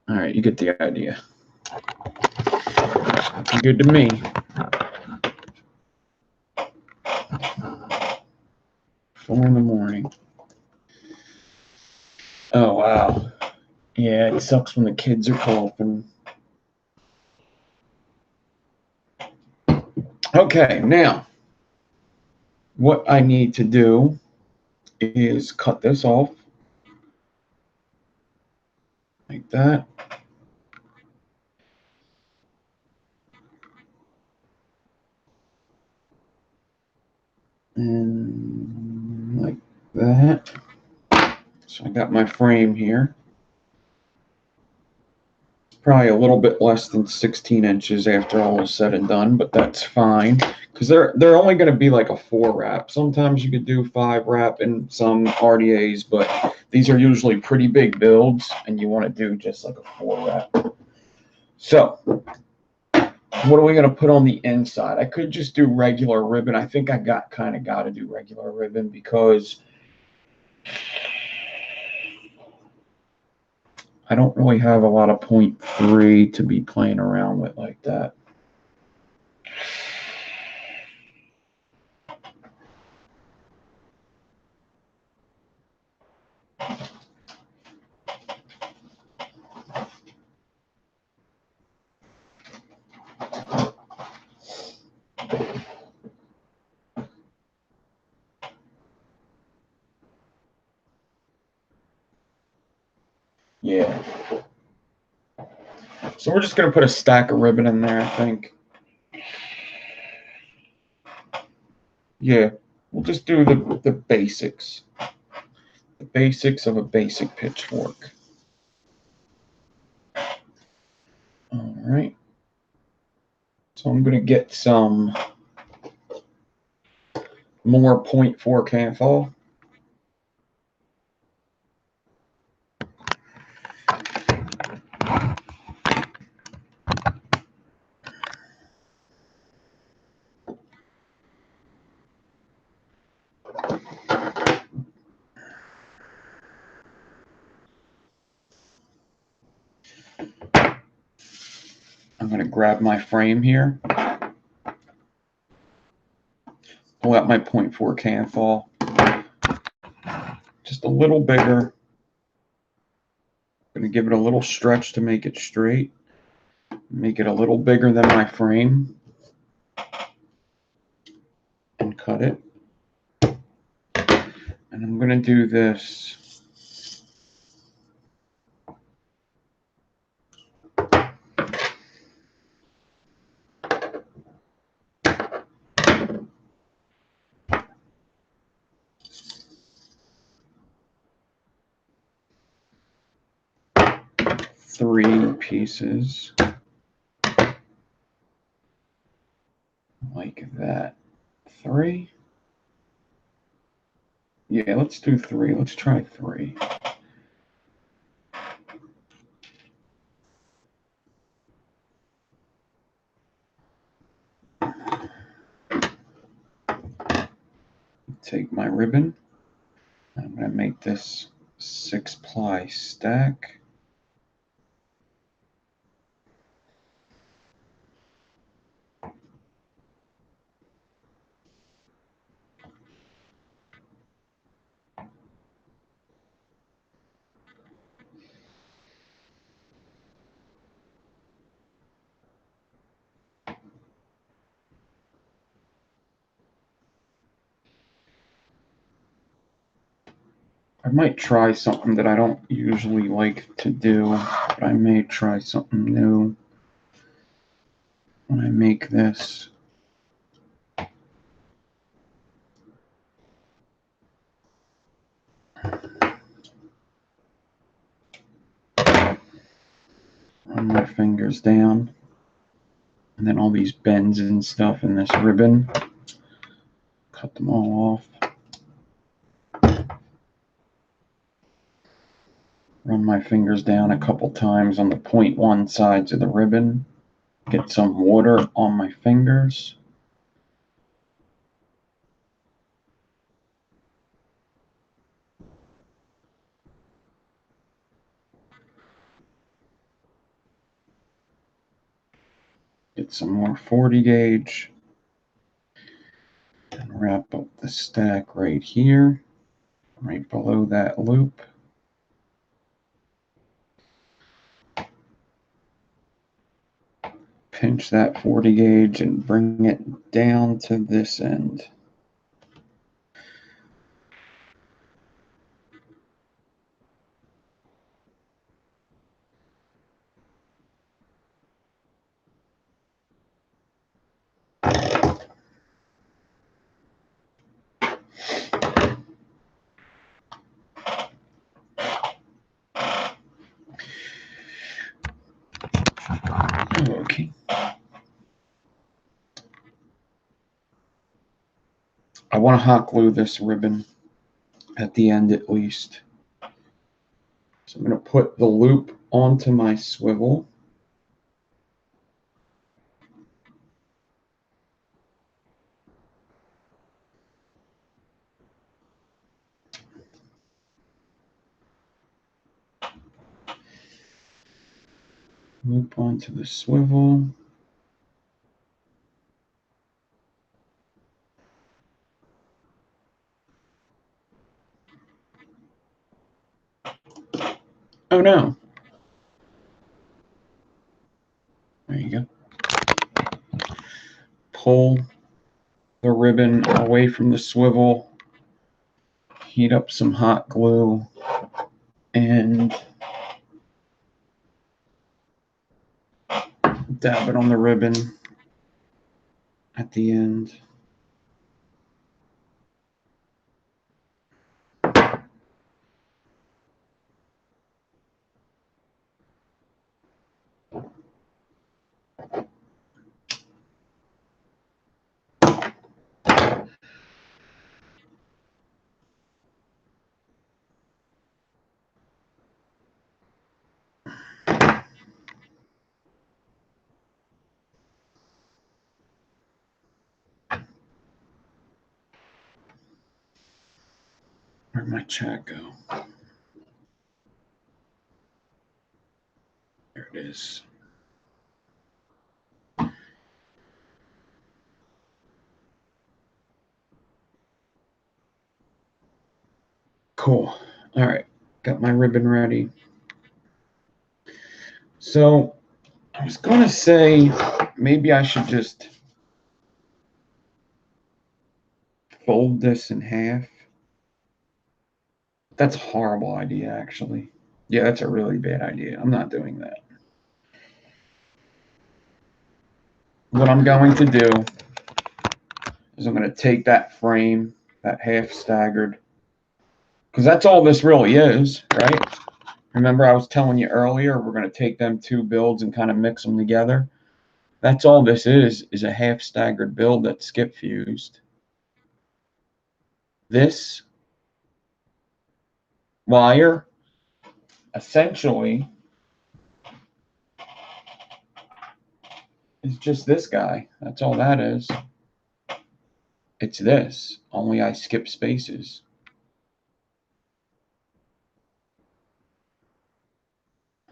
All right, you get the idea. Looking good to me. 4 in the morning. Oh, wow. Yeah, it sucks when the kids are coughing. Okay, now, what I need to do is cut this off. Like that. And like that. So I got my frame here. It's probably a little bit less than 16 inches after all is said and done, but that's fine because they're only going to be like a 4 wrap. Sometimes you could do 5 wrap in some RDAs, but these are usually pretty big builds, and you want to do just like a 4 wrap. So what are we going to put on the inside? I could just do regular ribbon. I think I kind of got to do regular ribbon because I don't really have a lot of 0.3 to be playing around with like that. Yeah. So we're just going to put a stack of ribbon in there, I think. Yeah, we'll just do the basics. The basics of a basic pitchfork. All right. So I'm going to get some more 0.4 Kanthal. I'm going to grab my frame here. Pull out my 0.4 Kanthal. Just a little bigger. I'm going to give it a little stretch to make it straight. Make it a little bigger than my frame. And cut it. And I'm going to do this. Three pieces like that. 3. Yeah, let's do 3. Let's try 3. take my ribbon. I'm going to make this 6-ply stack. I might try something that I don't usually like to do, but I may try something new when I make this. Run my fingers down, and then all these bends and stuff in this ribbon, cut them all off. Run my fingers down a couple times on the 0.1 sides of the ribbon. Get some water on my fingers. Get some more 40 gauge. And wrap up the stack right here, right below that loop. Pinch that 40 gauge and bring it down to this end. Okay. I want to hot glue this ribbon at the end at least. So I'm going to put the loop onto my swivel. Loop onto the swivel. Oh no. There you go. Pull the ribbon away from the swivel. Heat up some hot glue and dab it on the ribbon at the end. Where'd my chat go? There it is. Cool. All right. Got my ribbon ready. So I was going to say maybe I should just fold this in half. That's a horrible idea, actually. Yeah, that's a really bad idea. I'm not doing that. What I'm going to do is I'm going to take that frame, that half staggered, because that's all this really is, right? Remember I was telling you earlier, we're going to take them two builds and kind of mix them together. That's all this is a half staggered build that's skip fused. This wire essentially is just this guy. That's all that is. It's this, only I skip spaces.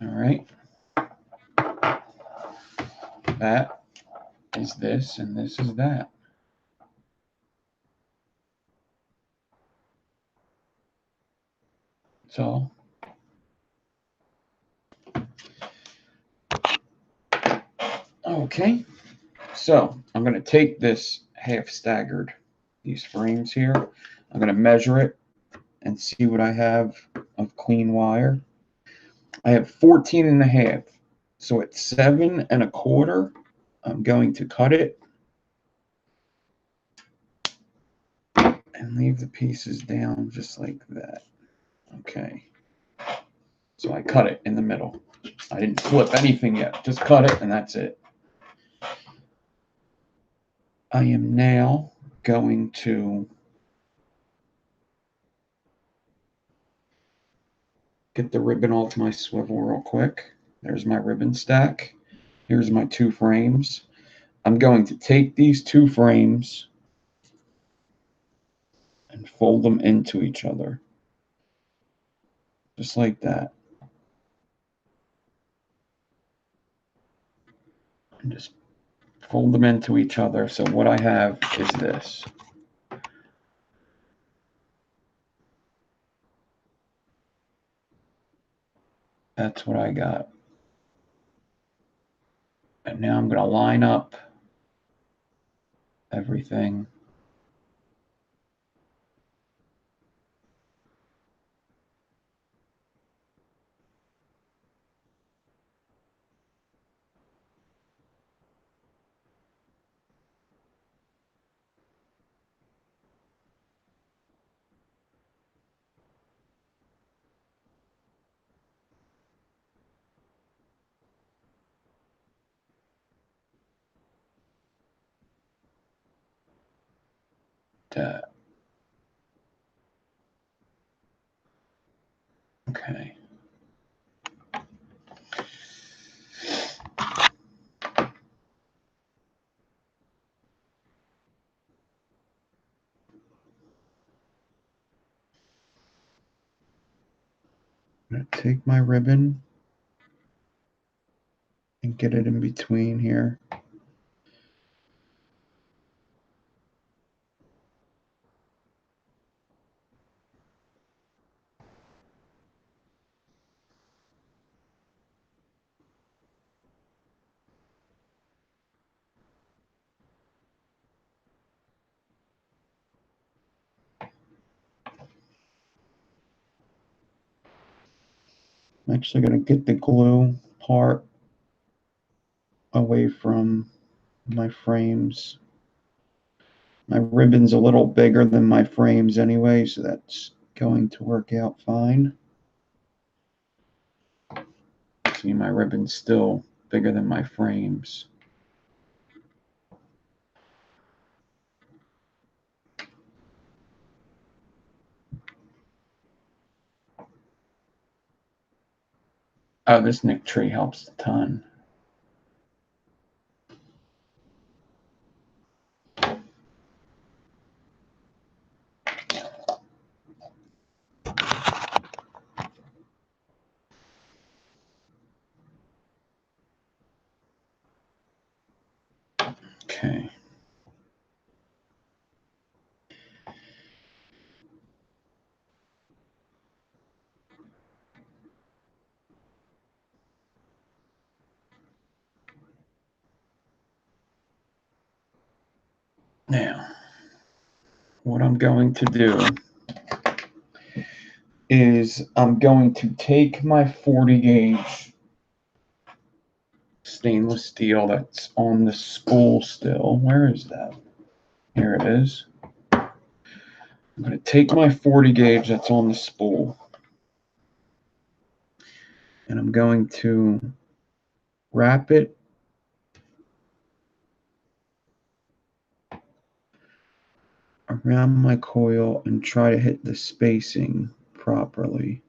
All right. That is this, and this is that. That's all. Okay. So I'm going to take this half staggered, these frames here. I'm going to measure it and see what I have of clean wire. I have 14 and a half. So at 7 1/4, I'm going to cut it and leave the pieces down just like that. Okay. So I cut it in the middle. I didn't flip anything yet, just cut it and that's it. I am now going to get the ribbon off my swivel real quick. There's my ribbon stack. Here's my 2 frames. I'm going to take these 2 frames and fold them into each other. Just like that. And just fold them into each other. So what I have is this. That's what I got. And now I'm going to line up everything. That. Okay. I'm going to take my ribbon and get it in between here. I'm actually going to get the glue part away from my frames. My ribbon's a little bigger than my frames anyway, so that's going to work out fine. See, my ribbon's still bigger than my frames. Oh, this Nick tree helps a ton. Okay. Now, what I'm going to do is I'm going to take my 40 gauge stainless steel that's on the spool still. Where is that? Here it is. I'm going to take my 40 gauge that's on the spool and I'm going to wrap it around my coil and try to hit the spacing properly.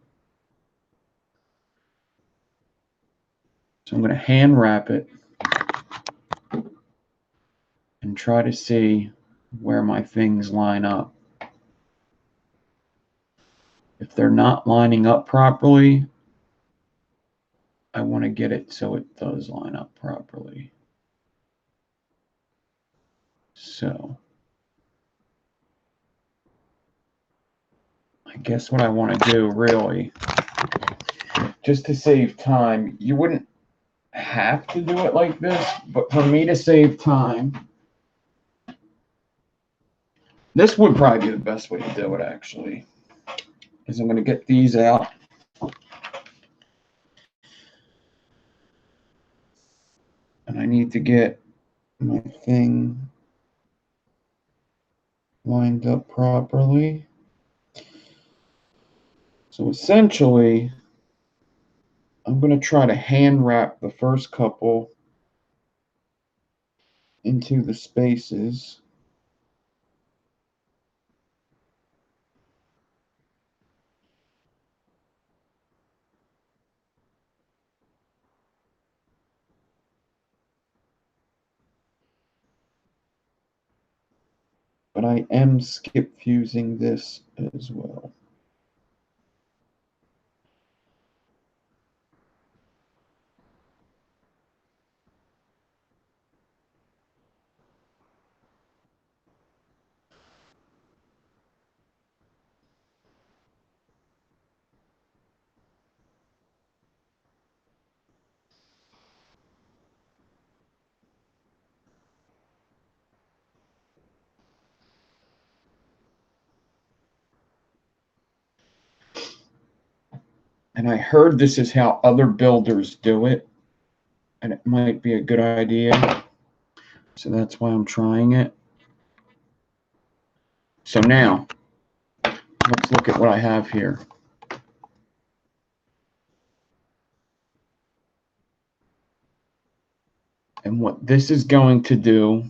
So I'm going to hand wrap it and try to see where my things line up. If they're not lining up properly, I want to get it so it does line up properly. So I guess what I want to do really, just to save time, you wouldn't have to do it like this, but for me to save time, this would probably be the best way to do it actually, is I'm going to get these out. And I need to get my thing lined up properly. So essentially, I'm going to try to hand wrap the first couple into the spaces. But I am skip fusing this as well. And I heard this is how other builders do it, and it might be a good idea. So that's why I'm trying it. So now, let's look at what I have here. And what this is going to do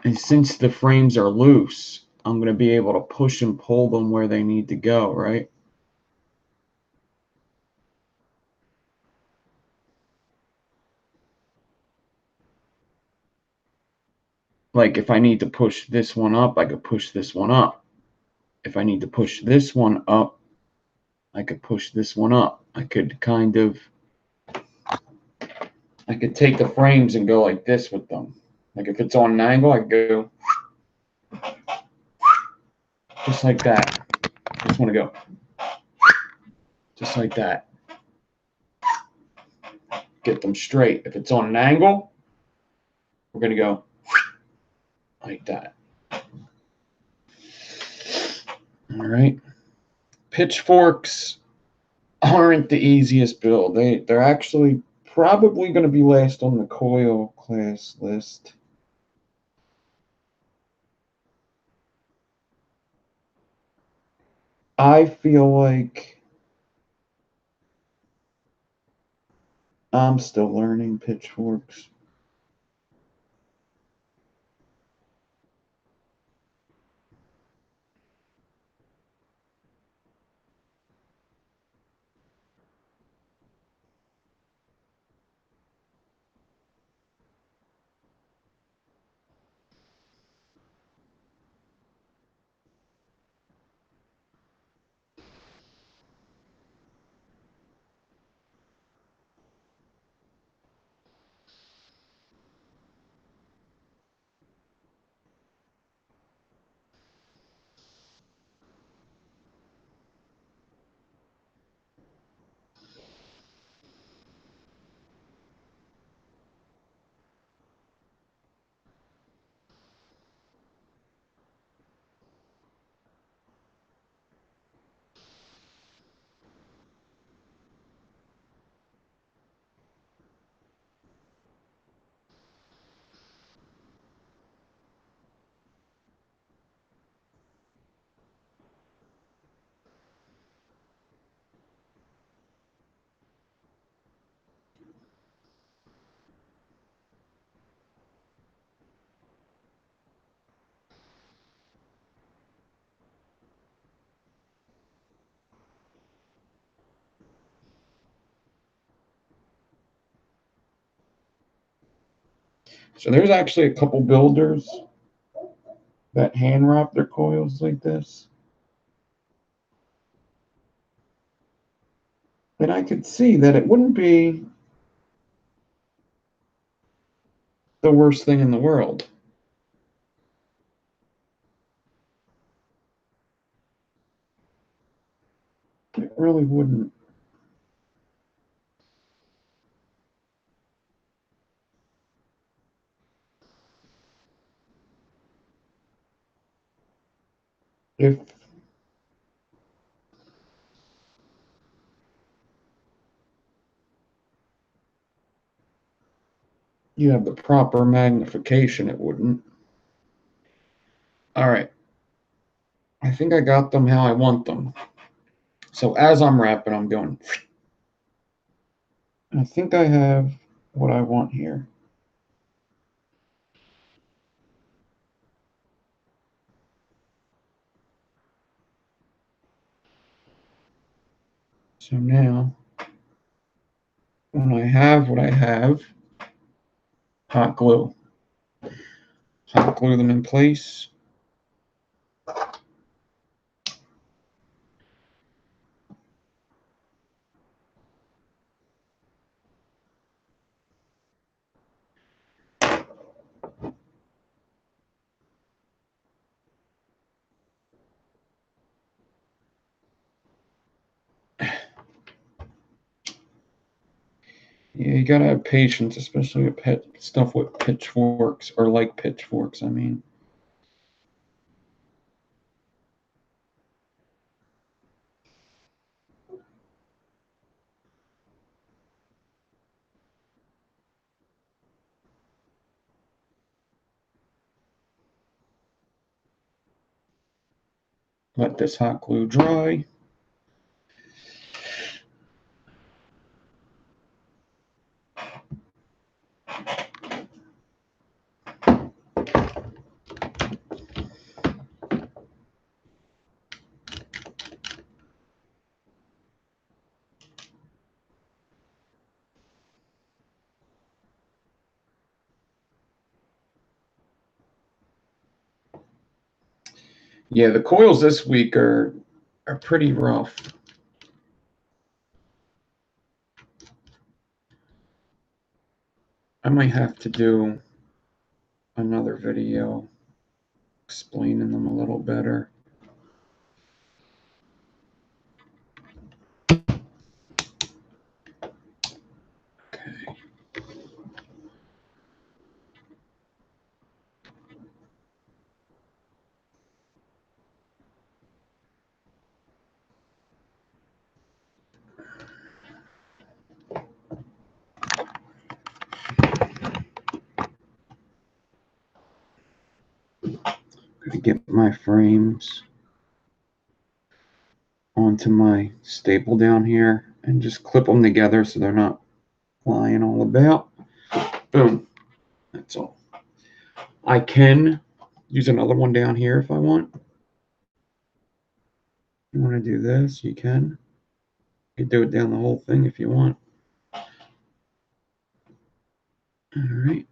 is, since the frames are loose, I'm going to be able to push and pull them where they need to go, right? Like if I need to push this one up, I could push this one up. If I need to push this one up, I could push this one up. I could take the frames and go like this with them. Like if it's on an angle, I go just like that. I just want to go just like that. Get them straight. If it's on an angle, we're going to go like that. All right. Pitchforks aren't the easiest build. They're actually probably going to be last on the coil class list. I feel like I'm still learning pitchforks. So there's actually a couple builders that hand wrap their coils like this. And I could see that it wouldn't be the worst thing in the world. It really wouldn't. If you have the proper magnification, it wouldn't. All right. I think I got them how I want them. So as I'm wrapping, I'm going. I think I have what I want here. So now, when I have what I have, hot glue. Hot glue them in place. Yeah, you gotta have patience, especially with stuff with pitchforks, or like pitchforks, I mean. Let this hot glue dry. Yeah, the coils this week are pretty rough. I might have to do another video explaining them a little better. Okay. Gonna get my frames onto my staple down here and just clip them together so they're not flying all about. Boom. That's all. I can use another one down here if I want. You want to do this, you can. You can do it down the whole thing if you want. All right.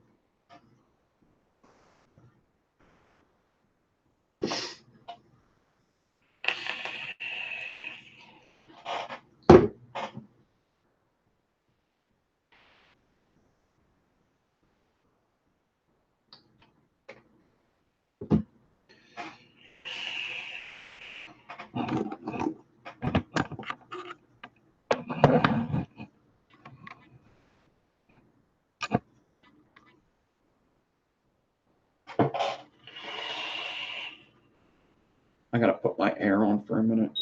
I gotta put my air on for a minute.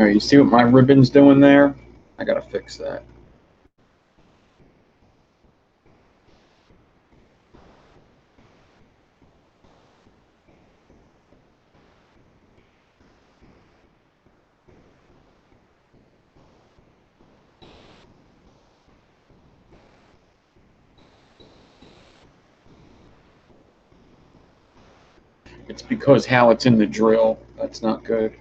There, you see what my ribbon's doing there? I gotta fix that. It's because how it's in the drill. That's not good.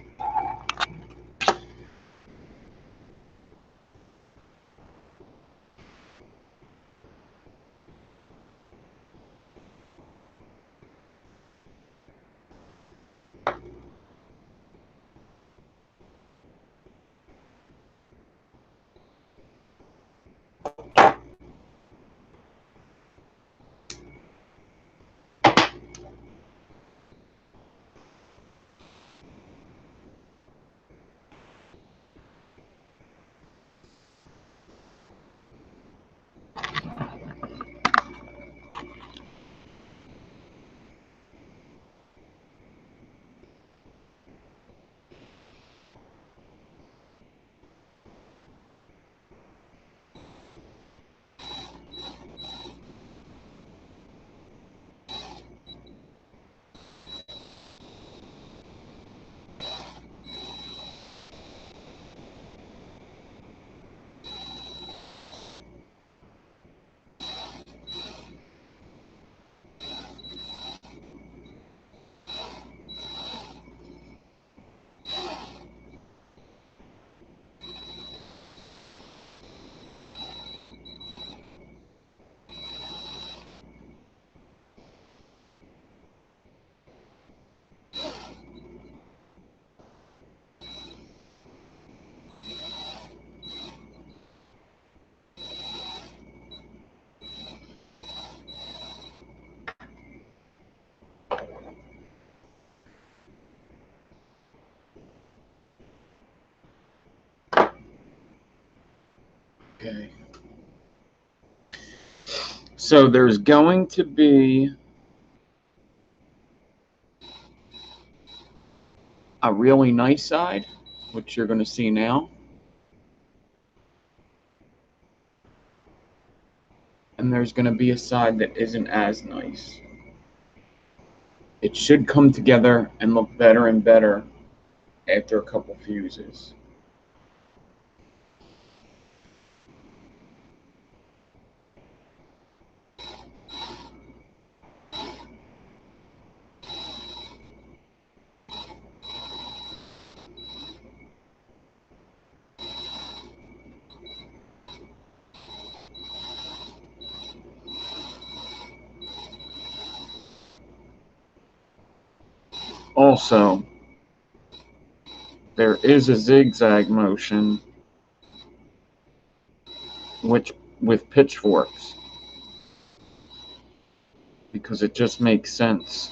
Okay. So there's going to be a really nice side, which you're going to see now. And there's going to be a side that isn't as nice. It should come together and look better and better after a couple fuses. Also, there is a zigzag motion with pitchforks, because it just makes sense.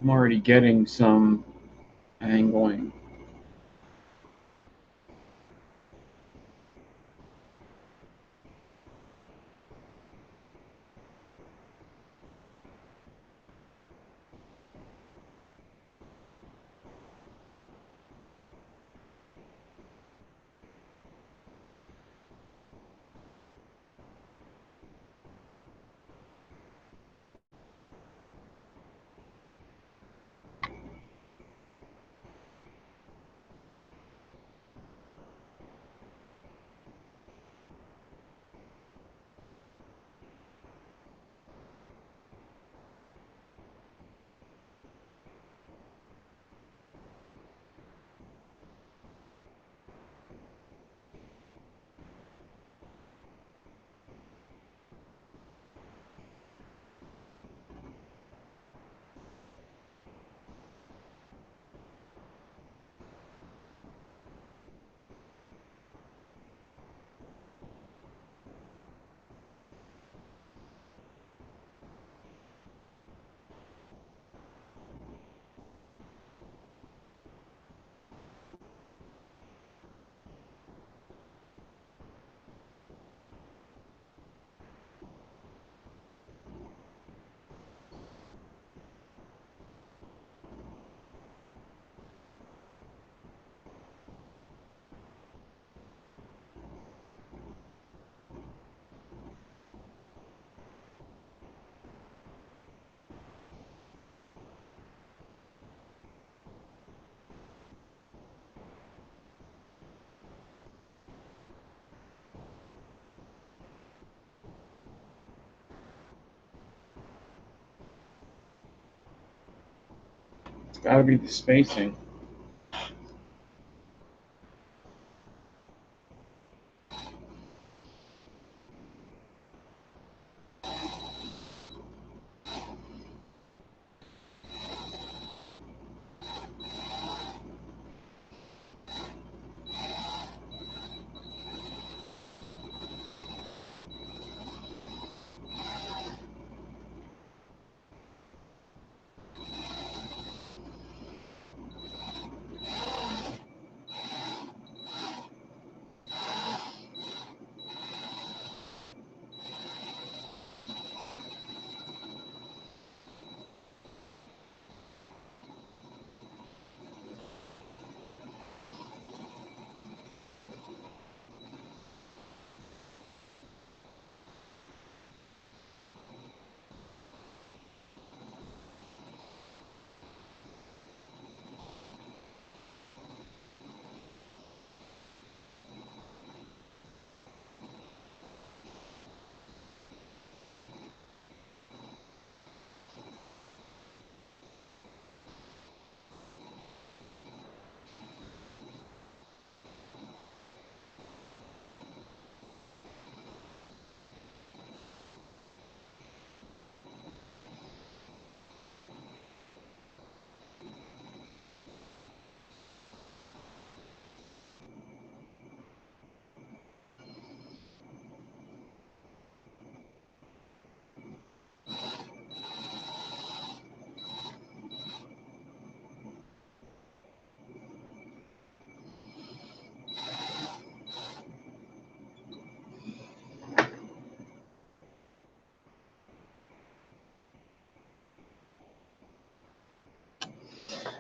I'm already getting some angling. It's got to be the spacing.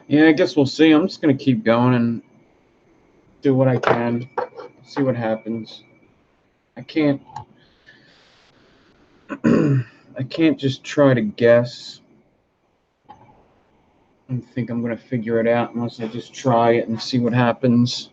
Yeah, I guess we'll see. I'm just going to keep going and do what I can, see what happens. I can't I can't just try to guess and think I'm going to figure it out unless I just try it and see what happens.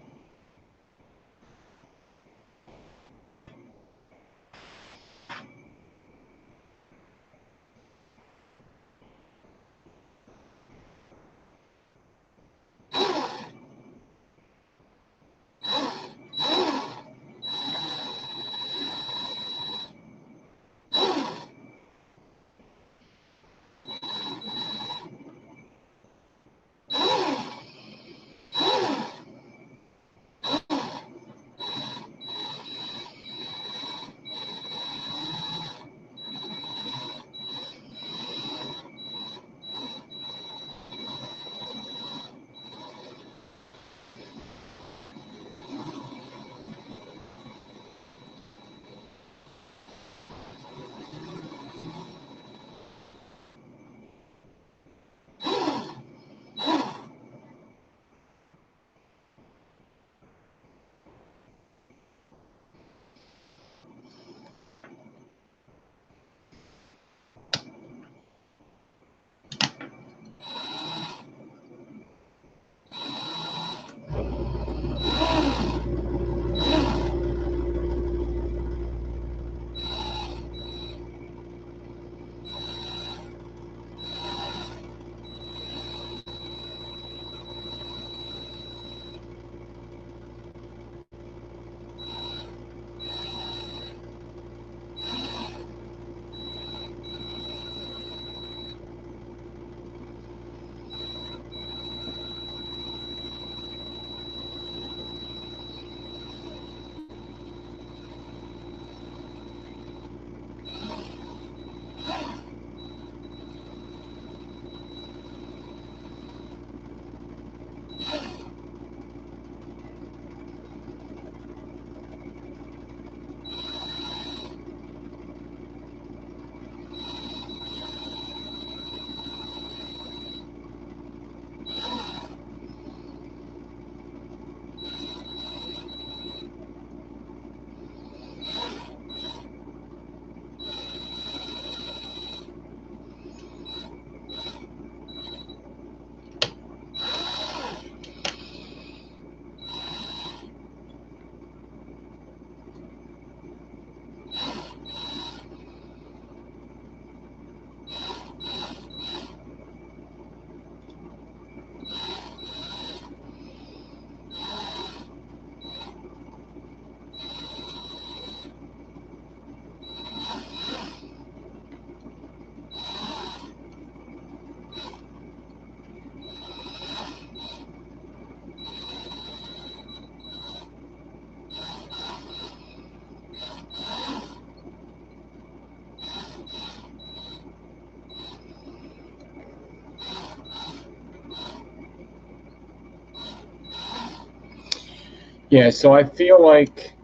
Yeah, so I feel like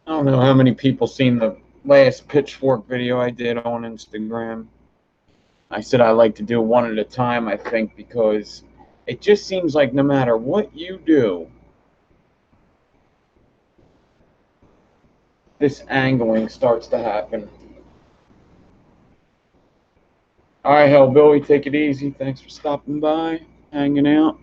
I don't know how many people seen the last pitchfork video I did on Instagram. I said I like to do one at a time, I think, because it just seems like no matter what you do, this angling starts to happen. All right, Hellbilly, take it easy. Thanks for stopping by, hanging out.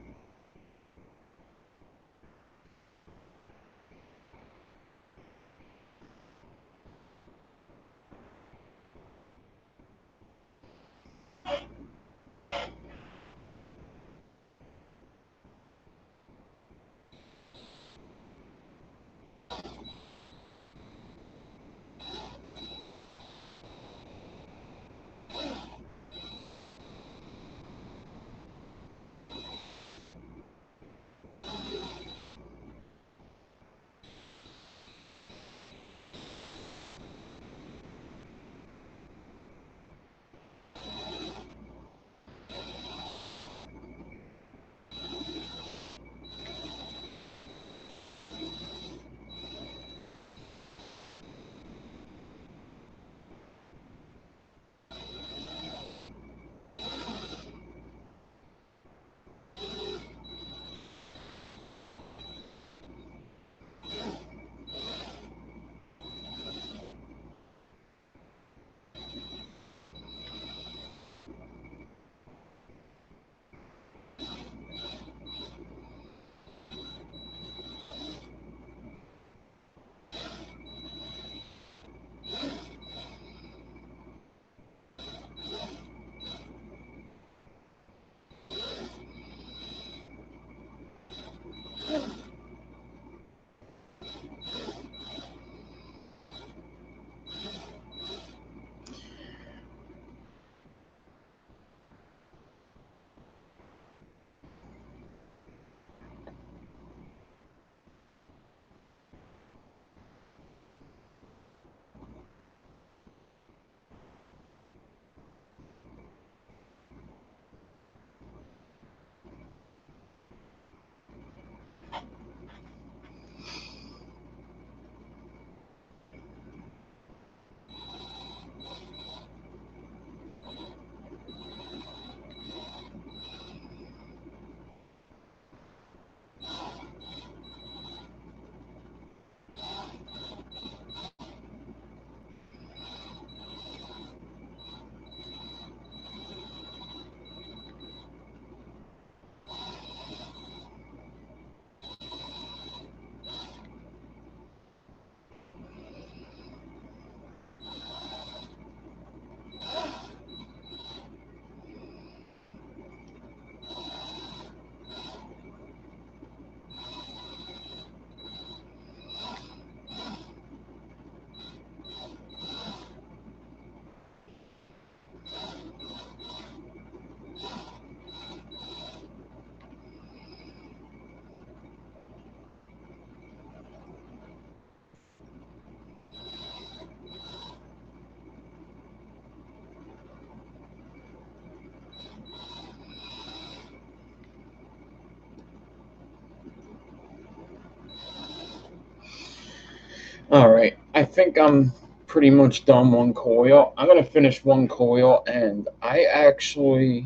All right, I think I'm pretty much done one coil. I'm gonna finish one coil, and I'll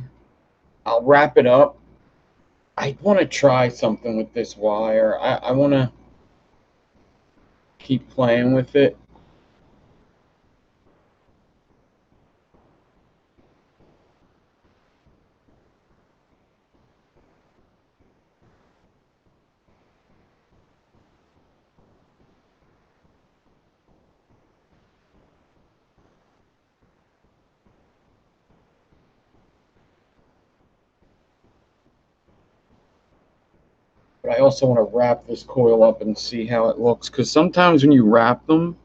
wrap it up. I want to try something with this wire. I want to keep playing with it. But I also want to wrap this coil up and see how it looks, because sometimes when you wrap them,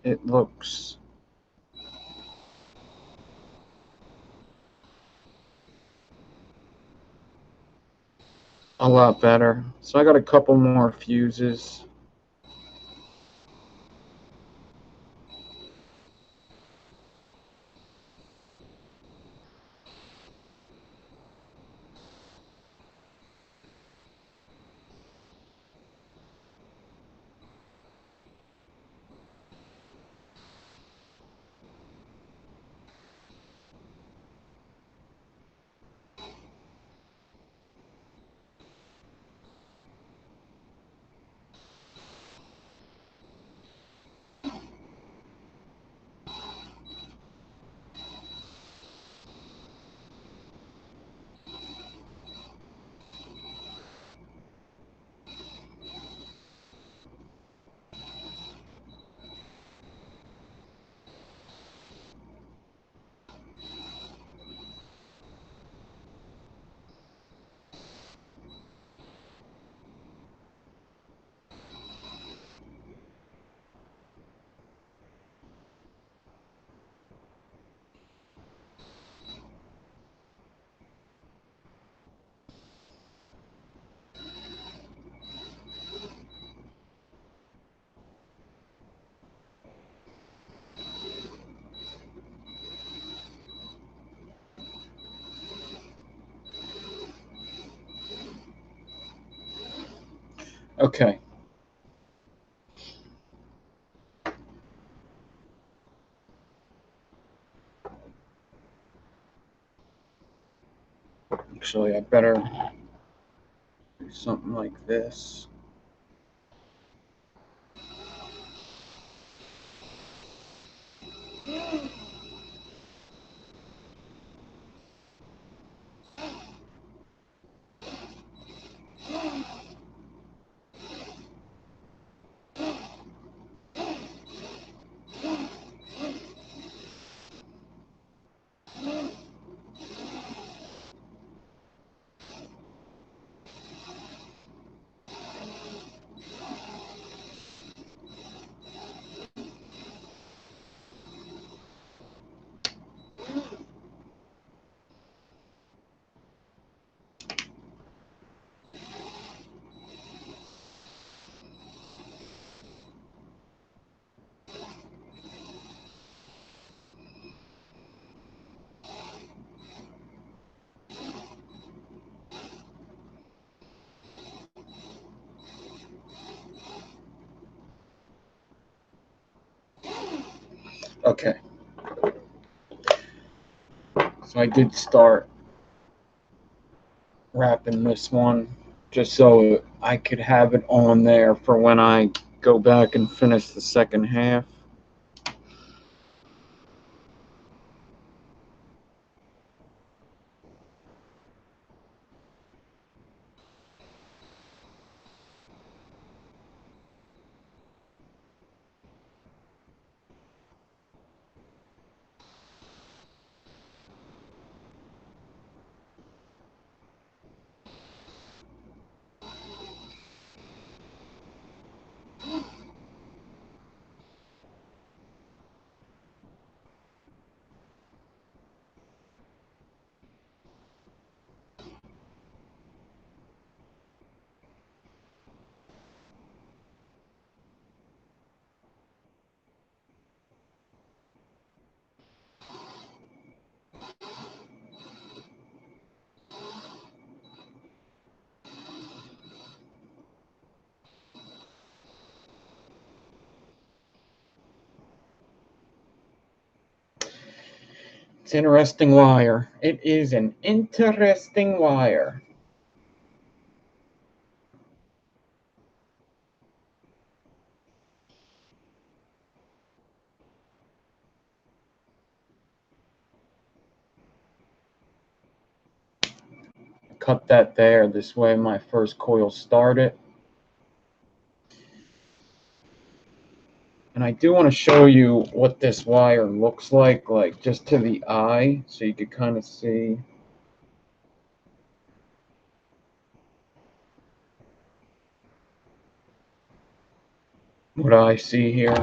it looks a lot better. So I got a couple more fuses. Okay. Actually, I better do something like this. Okay. So I did start wrapping this one just so I could have it on there for when I go back and finish the second half. It's interesting wire. It is an interesting wire. Cut that there. This way my first coil started. And I do want to show you what this wire looks like just to the eye, so you could kind of see. What I see here.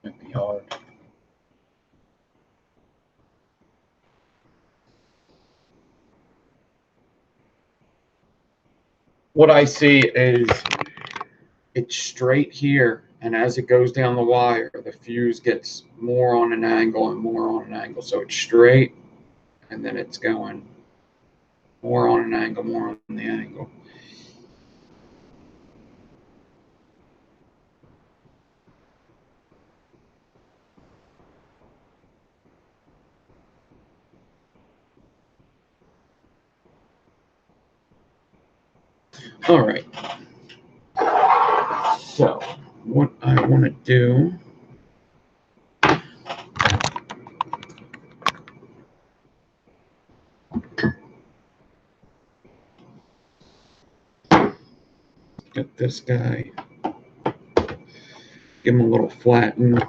Might be hard. What I see is it's straight here, and as it goes down the wire, the fuse gets more on an angle and more on an angle. So it's straight, and then it's going more on an angle, more on the angle. All right. So what I want to do get this guy, give him a little flatten,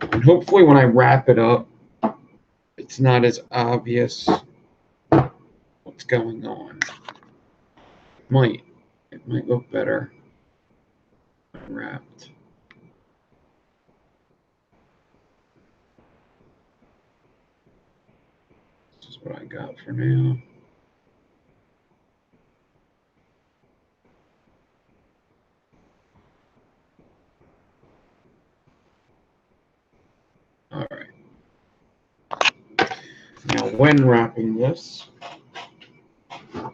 and hopefully when I wrap it up, it's not as obvious what's going on. It might look better wrapped. This is what I got for now. Now, when wrapping this, I'm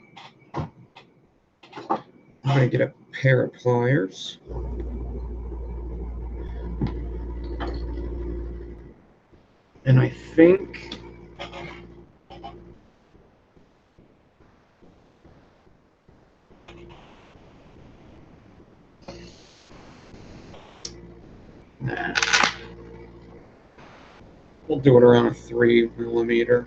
going to get a pair of pliers. And I think we'll do it around a 3mm.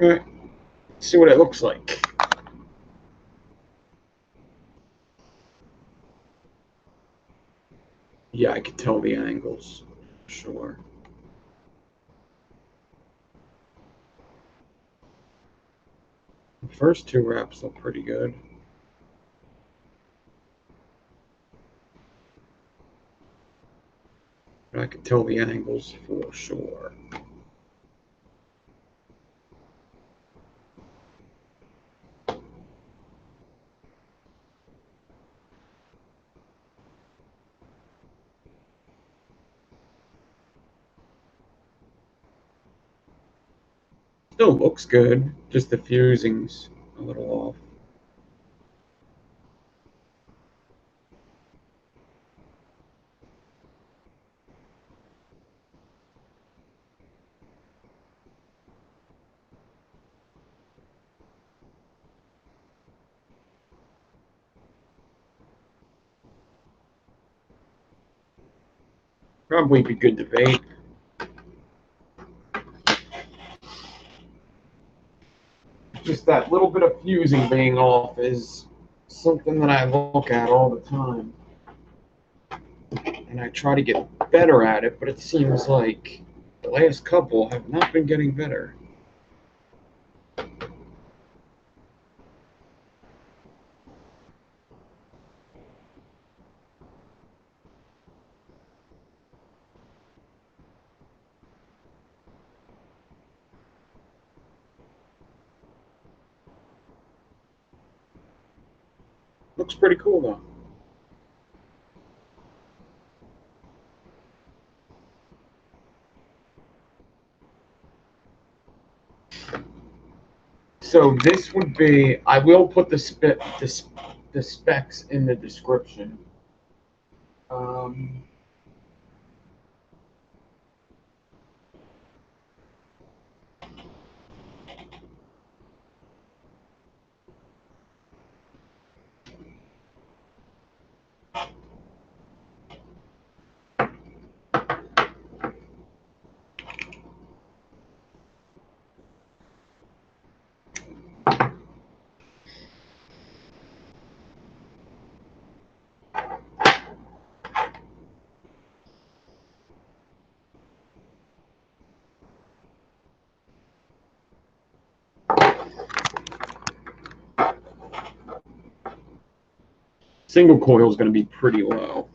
All right, see what it looks like. Yeah, I could tell the angles, sure. The first two wraps look pretty good. But I could tell the angles for sure. Still looks good, just the fusing's a little off. Probably be good to vape. Just that little bit of fusing being off is something that I look at all the time. And I try to get better at it, but it seems like the last couple have not been getting better. Looks pretty cool though. So this would be, I will put the specs in the description. Single coil is going to be pretty low.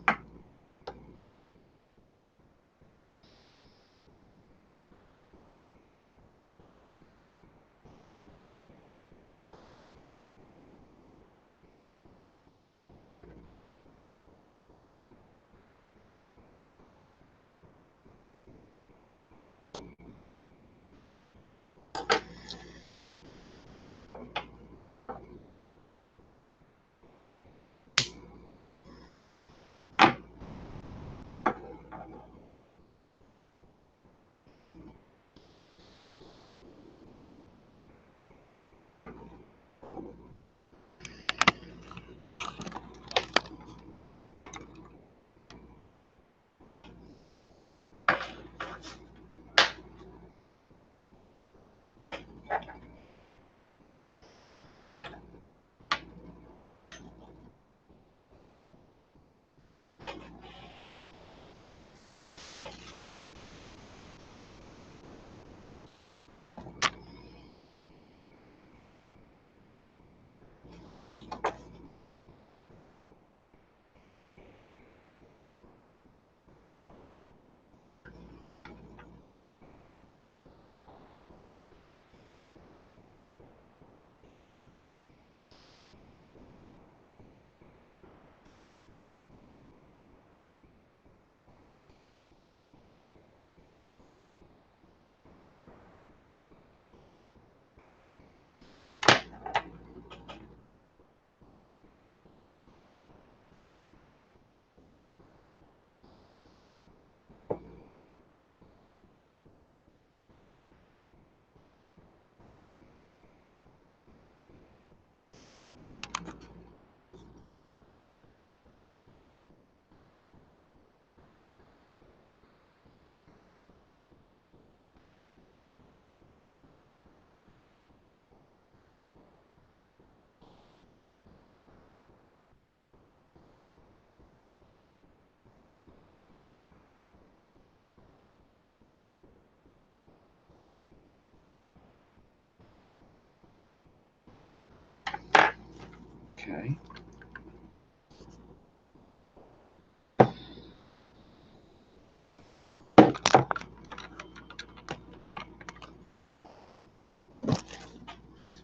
Okay.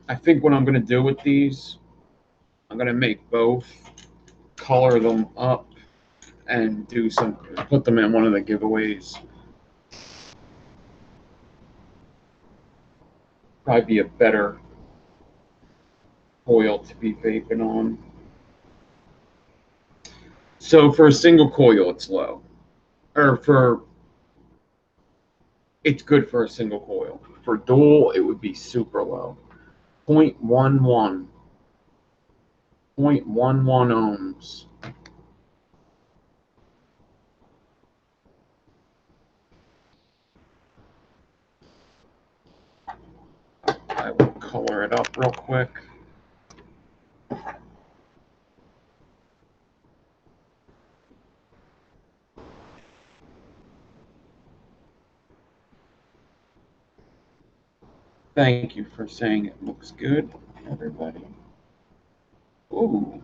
I think what I'm going to do with these, I'm going to make both, color them up, and put them in one of the giveaways. Probably be a better coil to be vaping on. So for a single coil, it's low. It's good for a single coil. For dual, it would be super low. 0.11. 0.11 ohms. I will color it up real quick. Thank you for saying it looks good, everybody. Ooh,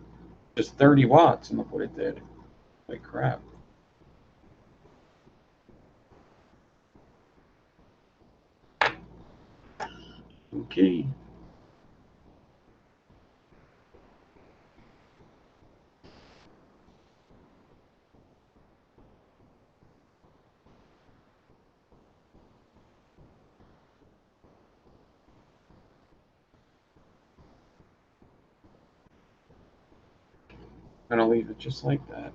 just 30 watts, and look what it did. Like crap. Okay. I'm gonna leave it just like that.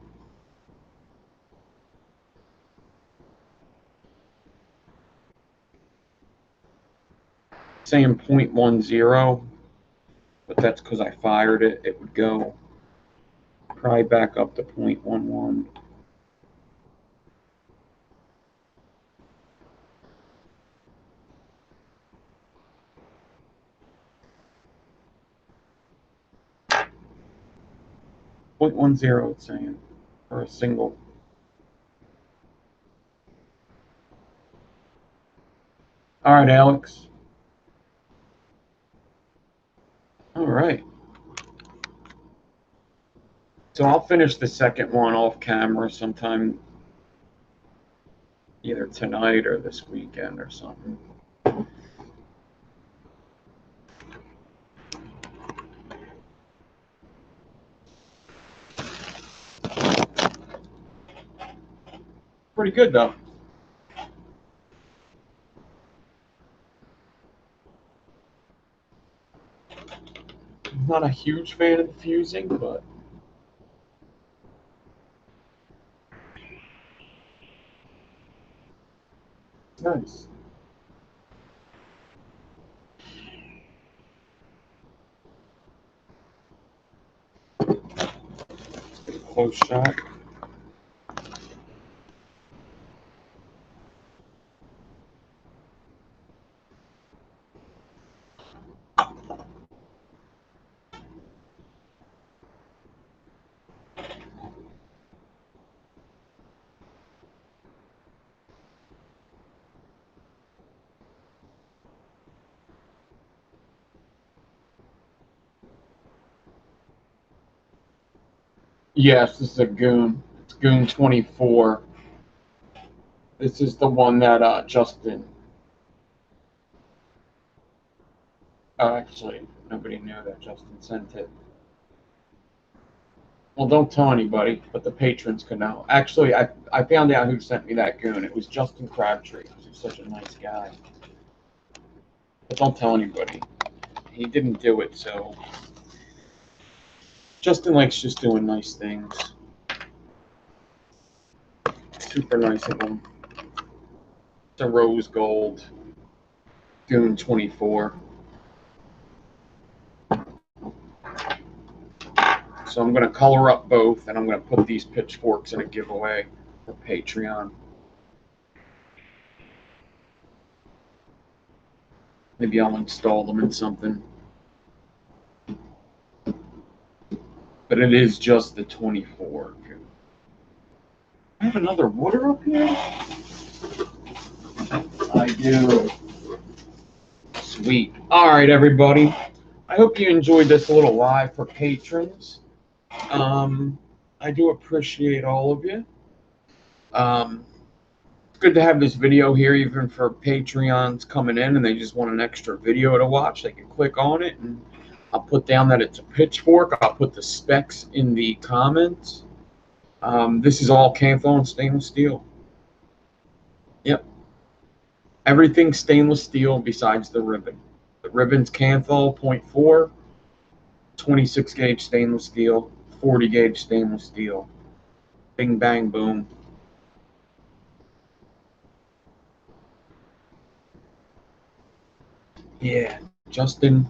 Saying 0.10, but that's because I fired it. It would go probably back up to 0.11. .10, it's saying, for a single. All right, Alex. All right. So I'll finish the second one off camera sometime, either tonight or this weekend or something. Pretty good though. I'm not a huge fan of the fusing, but nice. close shot. Yes, this is a Goon. It's Goon 24. This is the one that Justin. Actually, nobody knew that Justin sent it. Well, don't tell anybody, but the patrons can know. Actually, I found out who sent me that Goon. It was Justin Crabtree. He's such a nice guy. But don't tell anybody. He didn't do it, so Justin likes just doing nice things. Super nice of him. It's a rose gold Goon 24. So I'm going to color up both, and I'm going to put these pitchforks in a giveaway for Patreon. Maybe I'll install them in something. But it is just the 24. I have another water up here? I do. Sweet. All right, everybody. I hope you enjoyed this little live for patrons. I do appreciate all of you. It's good to have this video here, even for Patreons coming in and they just want an extra video to watch. They can click on it, and I'll put down that it's a pitchfork. I'll put the specs in the comments. This is all Kanthal and stainless steel. Yep. Everything stainless steel besides the ribbon. The ribbon's Kanthal 0.4, 26 gauge stainless steel, 40 gauge stainless steel. Bing, bang, boom. Yeah, Justin's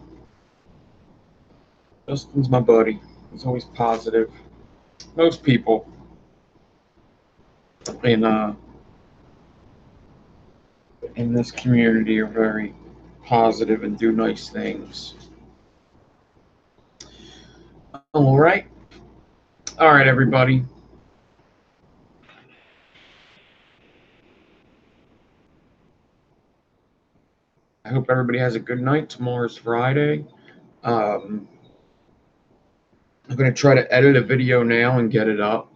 my buddy. He's always positive. Most people in this community are very positive and do nice things. All right, everybody. I hope everybody has a good night. Tomorrow's Friday. I'm going to try to edit a video now and get it up.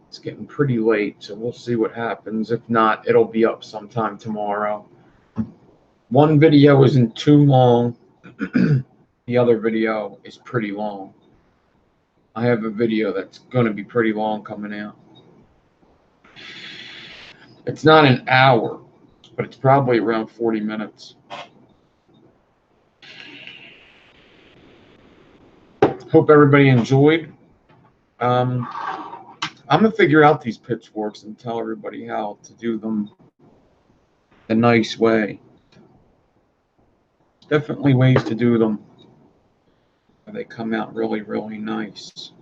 It's getting pretty late, so we'll see what happens. If not, it'll be up sometime tomorrow. One video isn't too long. The other video is pretty long. I have a video that's going to be pretty long coming out. It's not an hour, but it's probably around 40 minutes. Hope everybody enjoyed. I'm going to figure out these pitchforks and tell everybody how to do them the nice way. Definitely ways to do them. They come out really, really nice.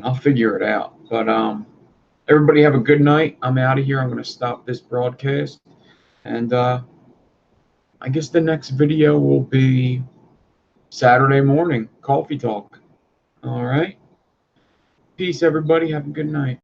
I'll figure it out. But everybody have a good night. I'm out of here. I'm going to stop this broadcast. And I guess the next video will be Saturday morning, coffee talk. All right. Peace, everybody. Have a good night.